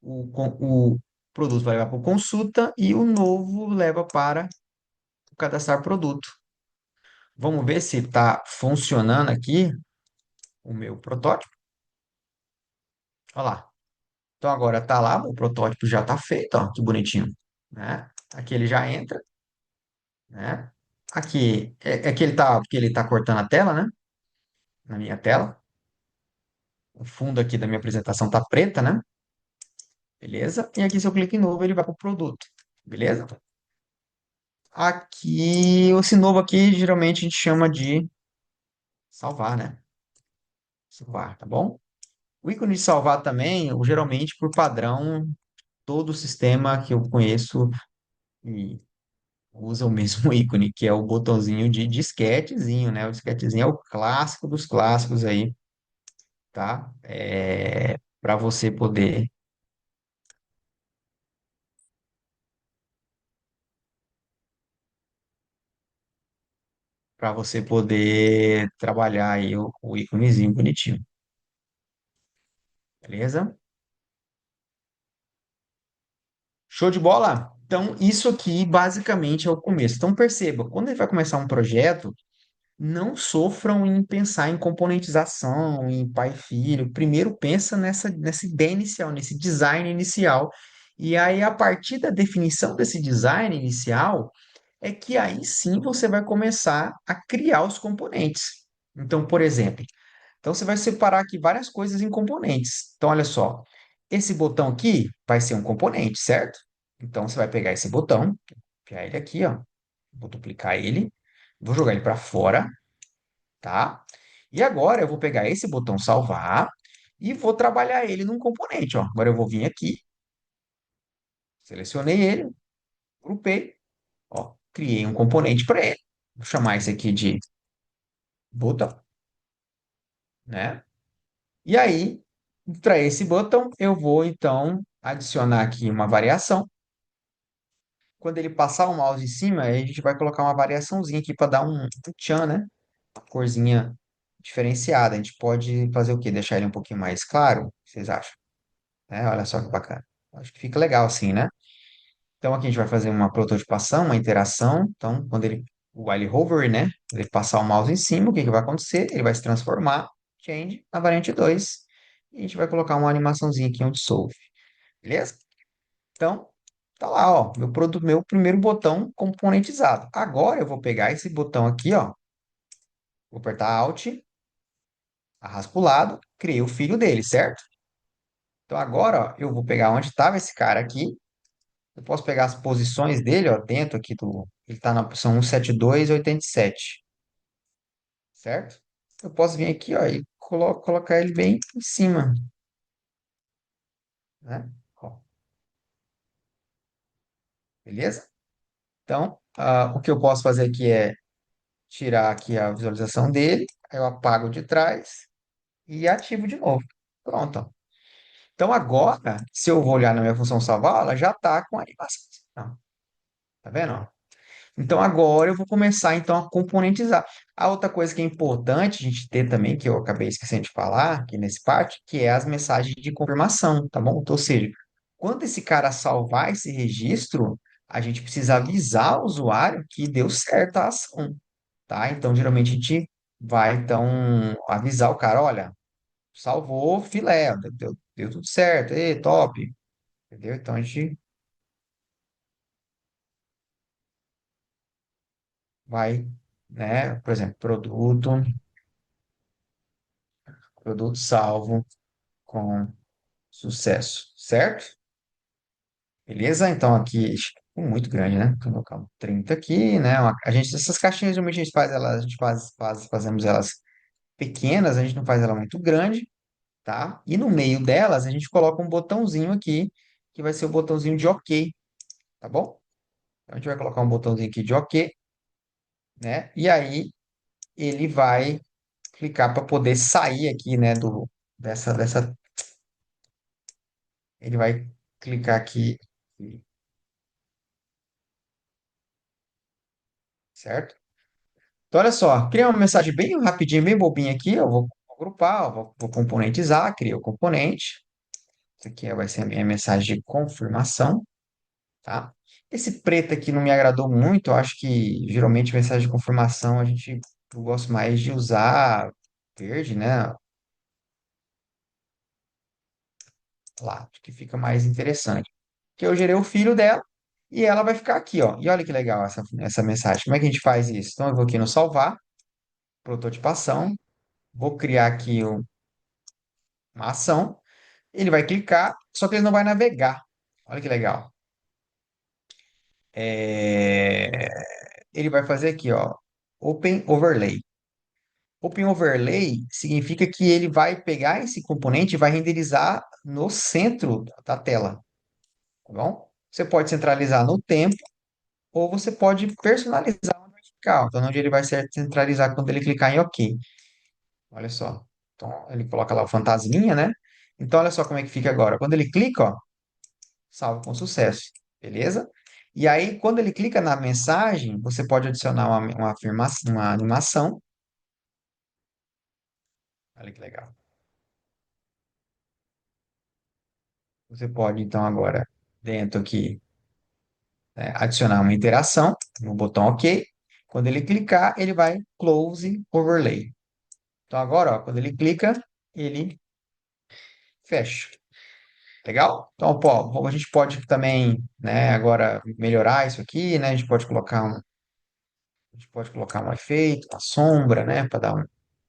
[SPEAKER 1] o produto vai levar para consulta e o novo leva para o cadastrar produto. Vamos ver se está funcionando aqui o meu protótipo. Olha lá. Então agora tá lá, o protótipo já está feito, ó, que bonitinho, né? Aqui ele já entra, né? Aqui é que porque ele tá cortando a tela, né? Na minha tela. O fundo aqui da minha apresentação tá preta, né? Beleza? E aqui se eu clico em novo, ele vai para o produto. Beleza? Aqui, esse novo aqui, geralmente a gente chama de salvar, né? Salvar, tá bom? O ícone de salvar também, geralmente, por padrão, todo sistema que eu conheço e usa o mesmo ícone, que é o botãozinho de disquetezinho, né? O disquetezinho é o clássico dos clássicos aí, tá? Para você poder, para você poder trabalhar aí o íconezinho bonitinho, beleza? Show de bola? Então, isso aqui basicamente é o começo. Então, perceba, quando ele vai começar um projeto, não sofram em pensar em componentização, em pai e filho. Primeiro pensa nessa ideia inicial, nesse design inicial. E aí, a partir da definição desse design inicial, é que aí sim você vai começar a criar os componentes. Então, por exemplo, então você vai separar aqui várias coisas em componentes. Então, olha só, esse botão aqui vai ser um componente, certo? Então, você vai pegar esse botão, pegar ele aqui, ó, vou duplicar ele, vou jogar ele para fora, tá? E agora eu vou pegar esse botão salvar e vou trabalhar ele num componente, ó. Agora eu vou vir aqui, selecionei ele, grupei, ó, criei um componente para ele. Vou chamar esse aqui de botão, né? E aí, para esse botão, eu vou então adicionar aqui uma variação. Quando ele passar o mouse em cima, aí a gente vai colocar uma variaçãozinha aqui para dar um tchan, né? Uma corzinha diferenciada. A gente pode fazer o quê? Deixar ele um pouquinho mais claro? O que vocês acham? Olha só que bacana. Acho que fica legal assim, né? Então aqui a gente vai fazer uma prototipação, uma interação. Então, o while hover, né? Quando ele passar o mouse em cima, o que que vai acontecer? Ele vai se transformar, change, na variante 2. E a gente vai colocar uma animaçãozinha aqui onde solve. Beleza? Então, tá lá, ó, meu primeiro botão componentizado. Agora eu vou pegar esse botão aqui, ó, vou apertar Alt, arrasto pro lado, criei o filho dele, certo? Então agora, ó, eu vou pegar onde estava esse cara aqui, eu posso pegar as posições dele, ó, dentro aqui ele tá na posição 172,87, certo? Eu posso vir aqui, ó, e colocar ele bem em cima, né? Ó, beleza? Então, o que eu posso fazer aqui é tirar aqui a visualização dele, aí eu apago de trás e ativo de novo. Pronto, ó. Então agora, se eu vou olhar na minha função salvar, ela já está com a animação. Ó, tá vendo? Ó? Então agora eu vou começar então a componentizar. A outra coisa que é importante a gente ter também, que eu acabei esquecendo de falar aqui nesse parte, que é as mensagens de confirmação, tá bom? Então, ou seja, quando esse cara salvar esse registro, a gente precisa avisar o usuário que deu certo a ação, tá? Então, geralmente a gente vai então avisar o cara, olha, salvou filé, deu tudo certo, top, entendeu? Então a gente vai, né, por exemplo, produto salvo com sucesso, certo? Beleza? Então aqui ficou muito grande, né? Vou colocar um 30 aqui, né? Essas caixinhas geralmente a gente faz elas, a gente fazemos elas pequenas, a gente não faz ela muito grande, tá? E no meio delas a gente coloca um botãozinho aqui, que vai ser o botãozinho de OK, tá bom? Então a gente vai colocar um botãozinho aqui de OK, né? E aí ele vai clicar para poder sair aqui, né, dessa, ele vai clicar aqui, certo? Então, olha só, criei uma mensagem bem rapidinho, bem bobinha aqui, eu vou agrupar, vou componentizar, criei o componente, Isso aqui vai ser a minha mensagem de confirmação, tá? Esse preto aqui não me agradou muito. Eu acho que geralmente mensagem de confirmação eu gosto mais de usar verde, né? Lá, acho que fica mais interessante. Que eu gerei o filho dela e ela vai ficar aqui, ó. E olha que legal essa mensagem. Como é que a gente faz isso? Então eu vou aqui no salvar, prototipação, vou criar aqui uma ação. Ele vai clicar, só que ele não vai navegar. Olha que legal. É, Ele vai fazer aqui, ó, Open Overlay. Open Overlay significa que ele vai pegar esse componente e vai renderizar no centro da tela, tá bom? Você pode centralizar no tempo ou você pode personalizar onde vai ficar. Então, onde ele vai ser centralizar quando ele clicar em OK. Olha só. Então, ele coloca lá o fantasminha, né? Então, olha só como é que fica agora. Quando ele clica, ó, salvo com sucesso. Beleza? E aí, quando ele clica na mensagem, você pode adicionar uma afirmação, uma animação. Olha que legal. Você pode, então, agora, dentro aqui, né, adicionar uma interação no botão OK. Quando ele clicar, ele vai Close Overlay. Então, agora, ó, quando ele clica, ele fecha. Legal? Então, pô, a gente pode também, né, agora melhorar isso aqui, né? A gente pode colocar um efeito, uma sombra, né, para dar um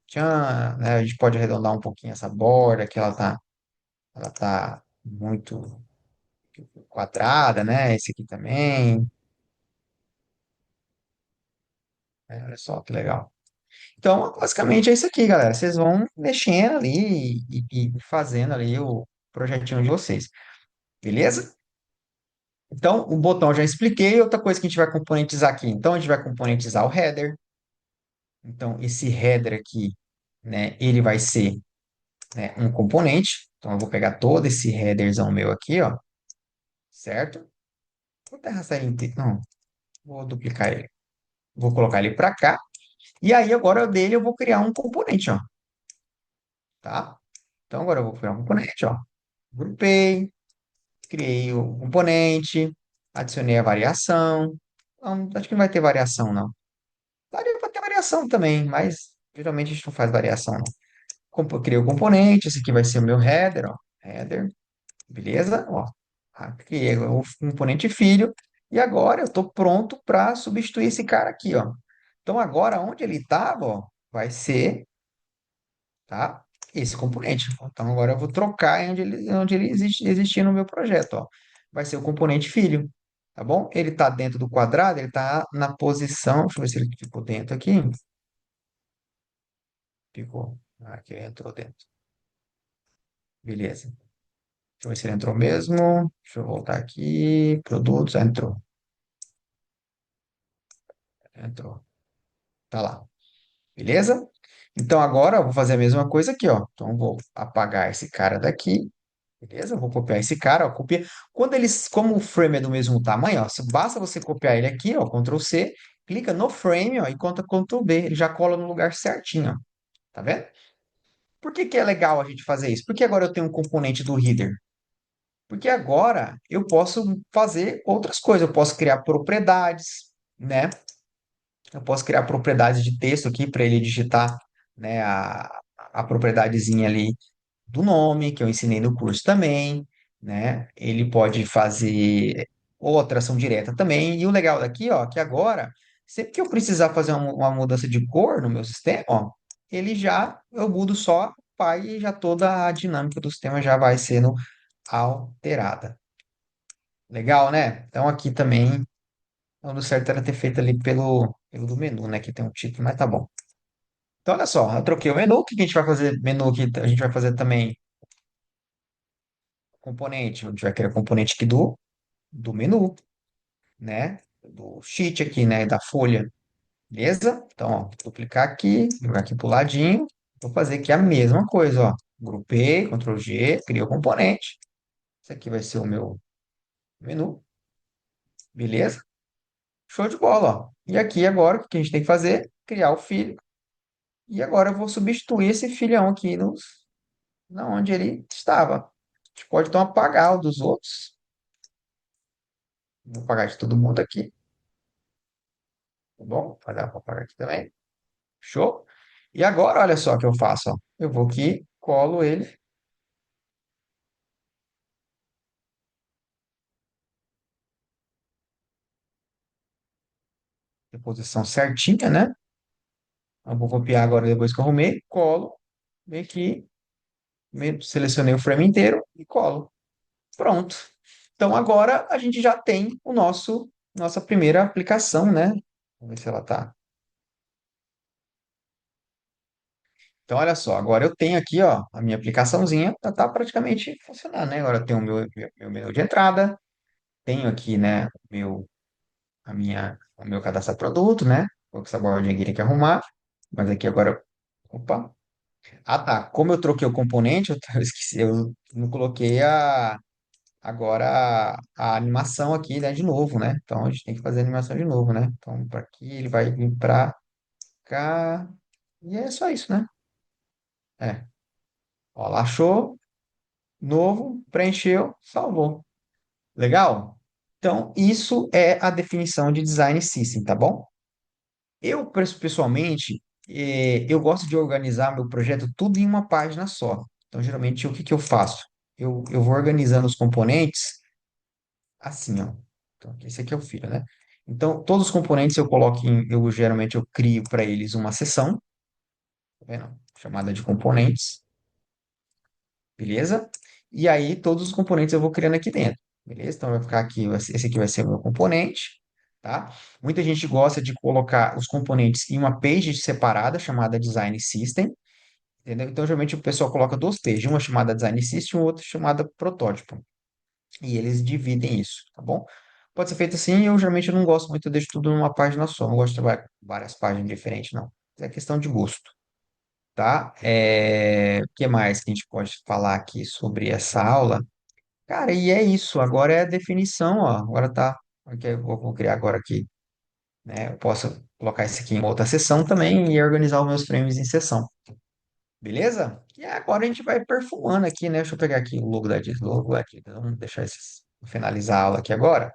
[SPEAKER 1] tchan, né? A gente pode arredondar um pouquinho essa borda que ela tá muito quadrada, né? Esse aqui também, né? Olha só que legal. Então, basicamente é isso aqui, galera. Vocês vão mexendo ali e fazendo ali o projetinho de vocês, beleza? Então, o botão eu já expliquei. Outra coisa que a gente vai componentizar aqui. Então, a gente vai componentizar o header. Então, esse header aqui, né, ele vai ser, né, um componente. Então, eu vou pegar todo esse headerzão meu aqui, ó, certo? Vou até arrastar ele inteiro. Não, vou duplicar ele. Vou colocar ele para cá. E aí, agora dele, eu vou criar um componente, ó, tá? Então, agora eu vou criar um componente, ó. Grupei, criei o componente, adicionei a variação. Não, acho que não vai ter variação, não. Daria para ter variação também, mas geralmente a gente não faz variação, não. Criei o componente, esse aqui vai ser o meu header, ó. Header, beleza? Ó, criei o componente filho. E agora eu estou pronto para substituir esse cara aqui, ó. Então agora onde ele estava, ó, vai ser, tá? Esse componente. Então agora eu vou trocar onde ele existia no meu projeto, ó. Vai ser o componente filho, tá bom? Ele está dentro do quadrado, ele está na posição, deixa eu ver se ele ficou dentro aqui. Ficou. Aqui entrou dentro. Beleza. Deixa eu ver se ele entrou mesmo. Deixa eu voltar aqui. Produtos. Entrou. Entrou. Tá lá. Beleza? Então agora eu vou fazer a mesma coisa aqui, ó. Então eu vou apagar esse cara daqui. Beleza? Eu vou copiar esse cara, ó. Copia. Como o frame é do mesmo tamanho, ó, basta você copiar ele aqui, ó. Ctrl C. Clica no frame, ó, e conta Ctrl B. Ele já cola no lugar certinho, ó. Tá vendo? Por que que é legal a gente fazer isso? Porque agora eu tenho um componente do header. Porque agora eu posso fazer outras coisas, eu posso criar propriedades, né? Eu posso criar propriedades de texto aqui para ele digitar, né, a propriedadezinha ali do nome, que eu ensinei no curso também, né? Ele pode fazer outra ação direta também. E o legal daqui, ó, que agora, sempre que eu precisar fazer uma mudança de cor no meu sistema, ó, eu mudo só o pai e já toda a dinâmica do sistema já vai sendo alterada. Legal, né? Então aqui também, o do certo era ter feito ali pelo do menu, né? Que tem um título, mas tá bom. Então olha só, eu troquei o menu. O que que a gente vai fazer? Menu aqui, a gente vai fazer também componente. A gente vai criar componente aqui do menu, né? Do sheet aqui, né? Da folha. Beleza? Então, ó, vou duplicar aqui, jogar aqui pro ladinho. Vou fazer aqui a mesma coisa, ó. Grupei, Ctrl G, criei o componente. Esse aqui vai ser o meu menu. Beleza? Show de bola, ó. E aqui agora, o que a gente tem que fazer? Criar o filho. E agora eu vou substituir esse filhão aqui na onde ele estava. A gente pode então apagar o dos outros. Vou apagar de todo mundo aqui, tá bom? Vai dar para apagar aqui também. Show? E agora, olha só o que eu faço, ó. Eu vou aqui, colo ele em posição certinha, né? Eu vou copiar agora depois que eu arrumei, colo, vem aqui, selecionei o frame inteiro e colo. Pronto. Então agora a gente já tem o nossa primeira aplicação, né? Vamos ver se ela tá. Então olha só, agora eu tenho aqui, ó, a minha aplicaçãozinha já tá praticamente funcionando, né? Agora eu tenho o meu menu de entrada, tenho aqui, né, o meu cadastro de produto, né? Vou com essa bordinha aqui tem que arrumar, mas aqui agora, opa. Ah, tá. Como eu troquei o componente, eu esqueci, eu não coloquei agora a animação aqui, né, de novo, né? Então a gente tem que fazer a animação de novo, né? Então para aqui ele vai vir para cá e é só isso, né? É. Ó, lá achou, novo, preencheu, salvou. Legal? Então isso é a definição de design system, tá bom? Eu pessoalmente eu gosto de organizar meu projeto tudo em uma página só. Então geralmente o que que eu faço? Eu vou organizando os componentes assim, ó. Então, esse aqui é o filho, né? Então, todos os componentes eu coloco eu geralmente eu crio para eles uma seção, tá vendo? Chamada de componentes, beleza? E aí todos os componentes eu vou criando aqui dentro, beleza? Então vai ficar aqui, esse aqui vai ser o meu componente, tá? Muita gente gosta de colocar os componentes em uma page separada chamada Design System, entendeu? Então geralmente o pessoal coloca duas pages, uma chamada Design System e outra chamada Protótipo. E eles dividem isso, tá bom? Pode ser feito assim, eu geralmente não gosto muito, eu deixo tudo numa página só, não gosto de trabalhar com várias páginas diferentes, não. É questão de gosto, tá? O que mais que a gente pode falar aqui sobre essa aula? Cara, e é isso, agora é a definição, ó, agora tá, aqui eu vou criar agora aqui, né? Eu posso colocar isso aqui em outra seção também e organizar os meus frames em seção, beleza? E agora a gente vai perfumando aqui, né? Deixa eu pegar aqui o logo da Adidas, logo da Adidas, vamos deixar esses, finalizar a aula aqui agora.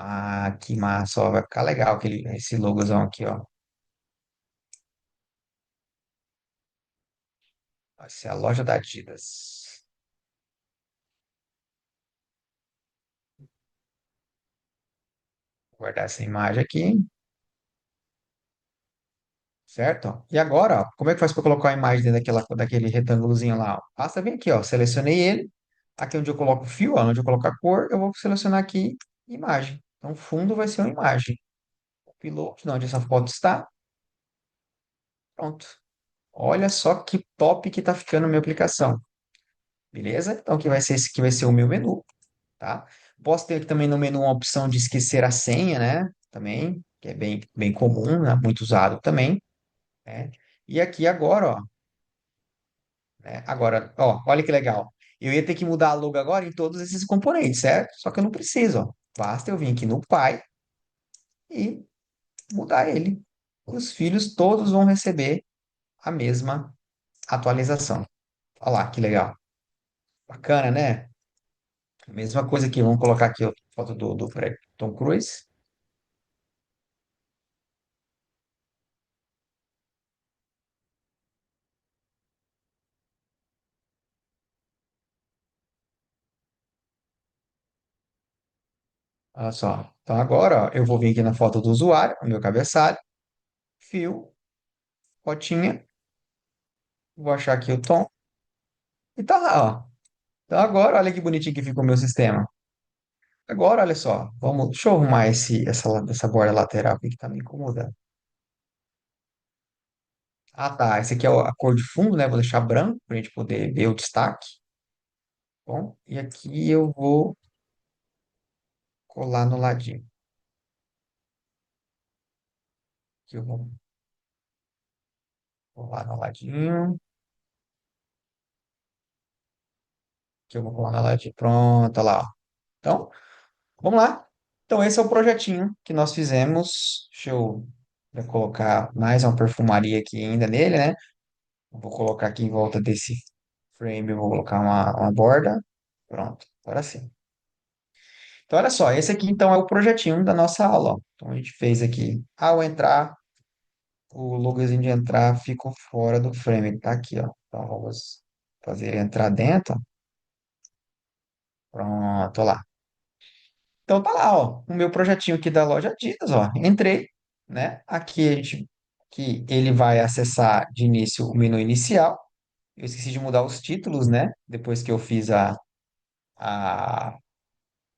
[SPEAKER 1] Ah, que massa, ó, vai ficar legal esse logozão aqui, ó. Vai ser a loja da Adidas. Vou guardar essa imagem aqui, certo? E agora, ó, como é que faz para colocar a imagem dentro daquele retângulozinho lá? Ó? Basta vir aqui, ó, selecionei ele. Aqui onde eu coloco o fio, ó, onde eu coloco a cor, eu vou selecionar aqui imagem. Então, fundo vai ser uma imagem. O piloto, onde essa foto está, pronto. Olha só que top que tá ficando a minha aplicação. Beleza? Então, aqui vai ser esse que vai ser o meu menu. Tá? Posso ter aqui também no menu uma opção de esquecer a senha, né? Também, que é bem comum, né? Muito usado também, né? E aqui agora, ó, né? Agora, ó, olha que legal. Eu ia ter que mudar a logo agora em todos esses componentes, certo? Só que eu não preciso, ó. Basta eu vir aqui no pai e mudar ele. Os filhos todos vão receber a mesma atualização. Olha lá, que legal. Bacana, né? Mesma coisa aqui, vamos colocar aqui a foto do Tom Cruise. Olha só. Então agora, ó, eu vou vir aqui na foto do usuário, no meu cabeçalho, fio, fotinha, vou achar aqui o tom e tá lá, ó. Então agora, olha que bonitinho que ficou o meu sistema. Agora, olha só, deixa eu arrumar essa borda lateral aqui que tá me incomodando. Ah, tá, esse aqui é a cor de fundo, né? Vou deixar branco pra gente poder ver o destaque. Bom, e aqui eu vou colar no ladinho. Aqui eu vou colar no ladinho. Aqui eu vou colar no ladinho. Pronto, olha lá, ó. Então, vamos lá. Então, esse é o projetinho que nós fizemos. Deixa eu colocar mais uma perfumaria aqui ainda nele, né? Vou colocar aqui em volta desse. Frame, eu vou colocar uma borda. Pronto, agora sim. Então, olha só, esse aqui então é o projetinho da nossa aula, ó. Então, a gente fez aqui. Ao entrar, o logozinho de entrar ficou fora do frame. Ele tá aqui, ó. Então, vamos fazer ele entrar dentro. Pronto, lá. Então, tá lá, ó. O meu projetinho aqui da loja Adidas, ó. Entrei, né? Aqui a gente, que ele vai acessar de início o menu inicial. Eu esqueci de mudar os títulos, né? Depois que eu fiz a,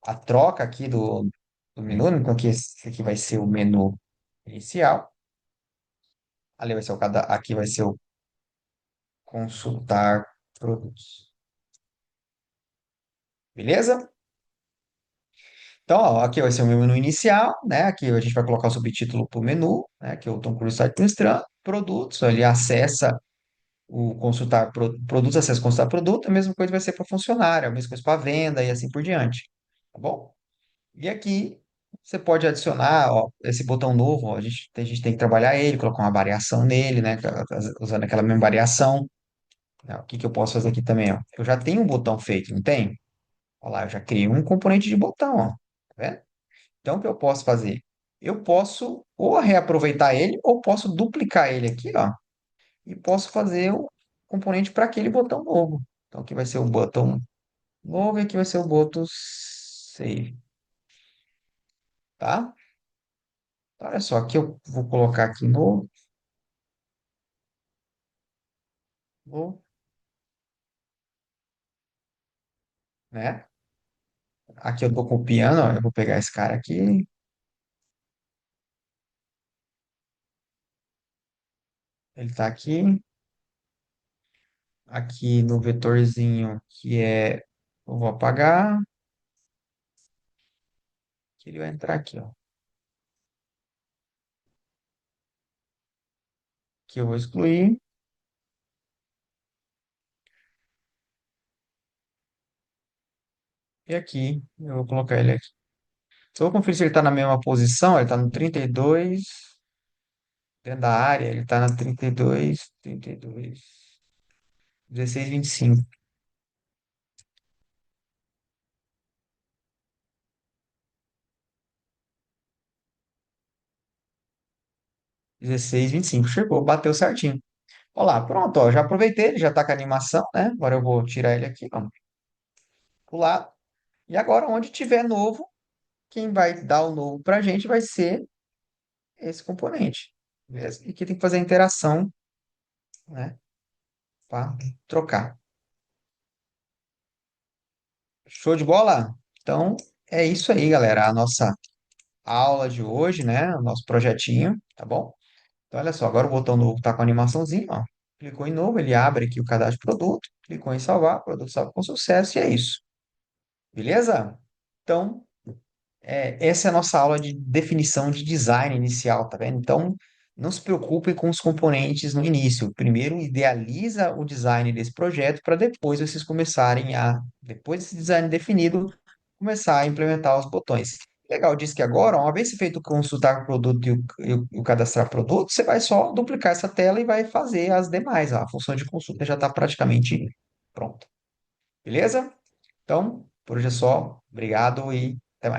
[SPEAKER 1] a troca aqui do menu. Então, esse aqui vai ser o menu inicial. Ali vai ser aqui vai ser o consultar produtos. Beleza? Então, ó, aqui vai ser o meu menu inicial, né? Aqui a gente vai colocar o subtítulo para o menu, né? Que é o Tom Cruise está administrando. Produtos, ele acessa o produtos, acessa consultar produto, a mesma coisa vai ser para funcionário, a mesma coisa para venda e assim por diante. Tá bom? E aqui você pode adicionar, ó, esse botão novo, ó, a gente tem que trabalhar ele, colocar uma variação nele, né? Usando aquela mesma variação. Né? O que que eu posso fazer aqui também, ó? Eu já tenho um botão feito, não tem? Olha lá, eu já criei um componente de botão, ó. Tá vendo? Então, o que eu posso fazer? Eu posso ou reaproveitar ele, ou posso duplicar ele aqui, ó, e posso fazer o componente para aquele botão novo. Então, aqui vai ser o botão novo e aqui vai ser o botão save, tá? Então, olha só, aqui eu vou colocar aqui novo, né? Aqui eu tô copiando, ó, eu vou pegar esse cara aqui, ele tá aqui, aqui no vetorzinho que eu vou apagar, que ele vai entrar aqui, ó. Que eu vou excluir. E aqui, eu vou colocar ele aqui. Só vou conferir se ele está na mesma posição. Ele está no 32 dentro da área. Ele está na 32, 16, 25. 16, 25. Chegou, bateu certinho. Olha lá, pronto, ó, já aproveitei, ele já está com a animação, né? Agora eu vou tirar ele aqui, vamos pro lado. E agora, onde tiver novo, quem vai dar o novo para a gente vai ser esse componente. Beleza? E aqui tem que fazer a interação, né? Para trocar. Show de bola? Então, é isso aí, galera. A nossa aula de hoje, né? O nosso projetinho, tá bom? Então, olha só, agora o botão novo tá com a animaçãozinha, ó. Clicou em novo, ele abre aqui o cadastro de produto, clicou em salvar, o produto salvo com sucesso, e é isso. Beleza? Então, essa é a nossa aula de definição de design inicial, tá vendo? Então, não se preocupe com os componentes no início. Primeiro, idealiza o design desse projeto para depois vocês começarem depois desse design definido, começar a implementar os botões. Legal, diz que agora, uma vez feito o consultar produto e o cadastrar produto, você vai só duplicar essa tela e vai fazer as demais. A função de consulta já está praticamente pronta. Beleza? Então, por hoje é só. Obrigado e até mais.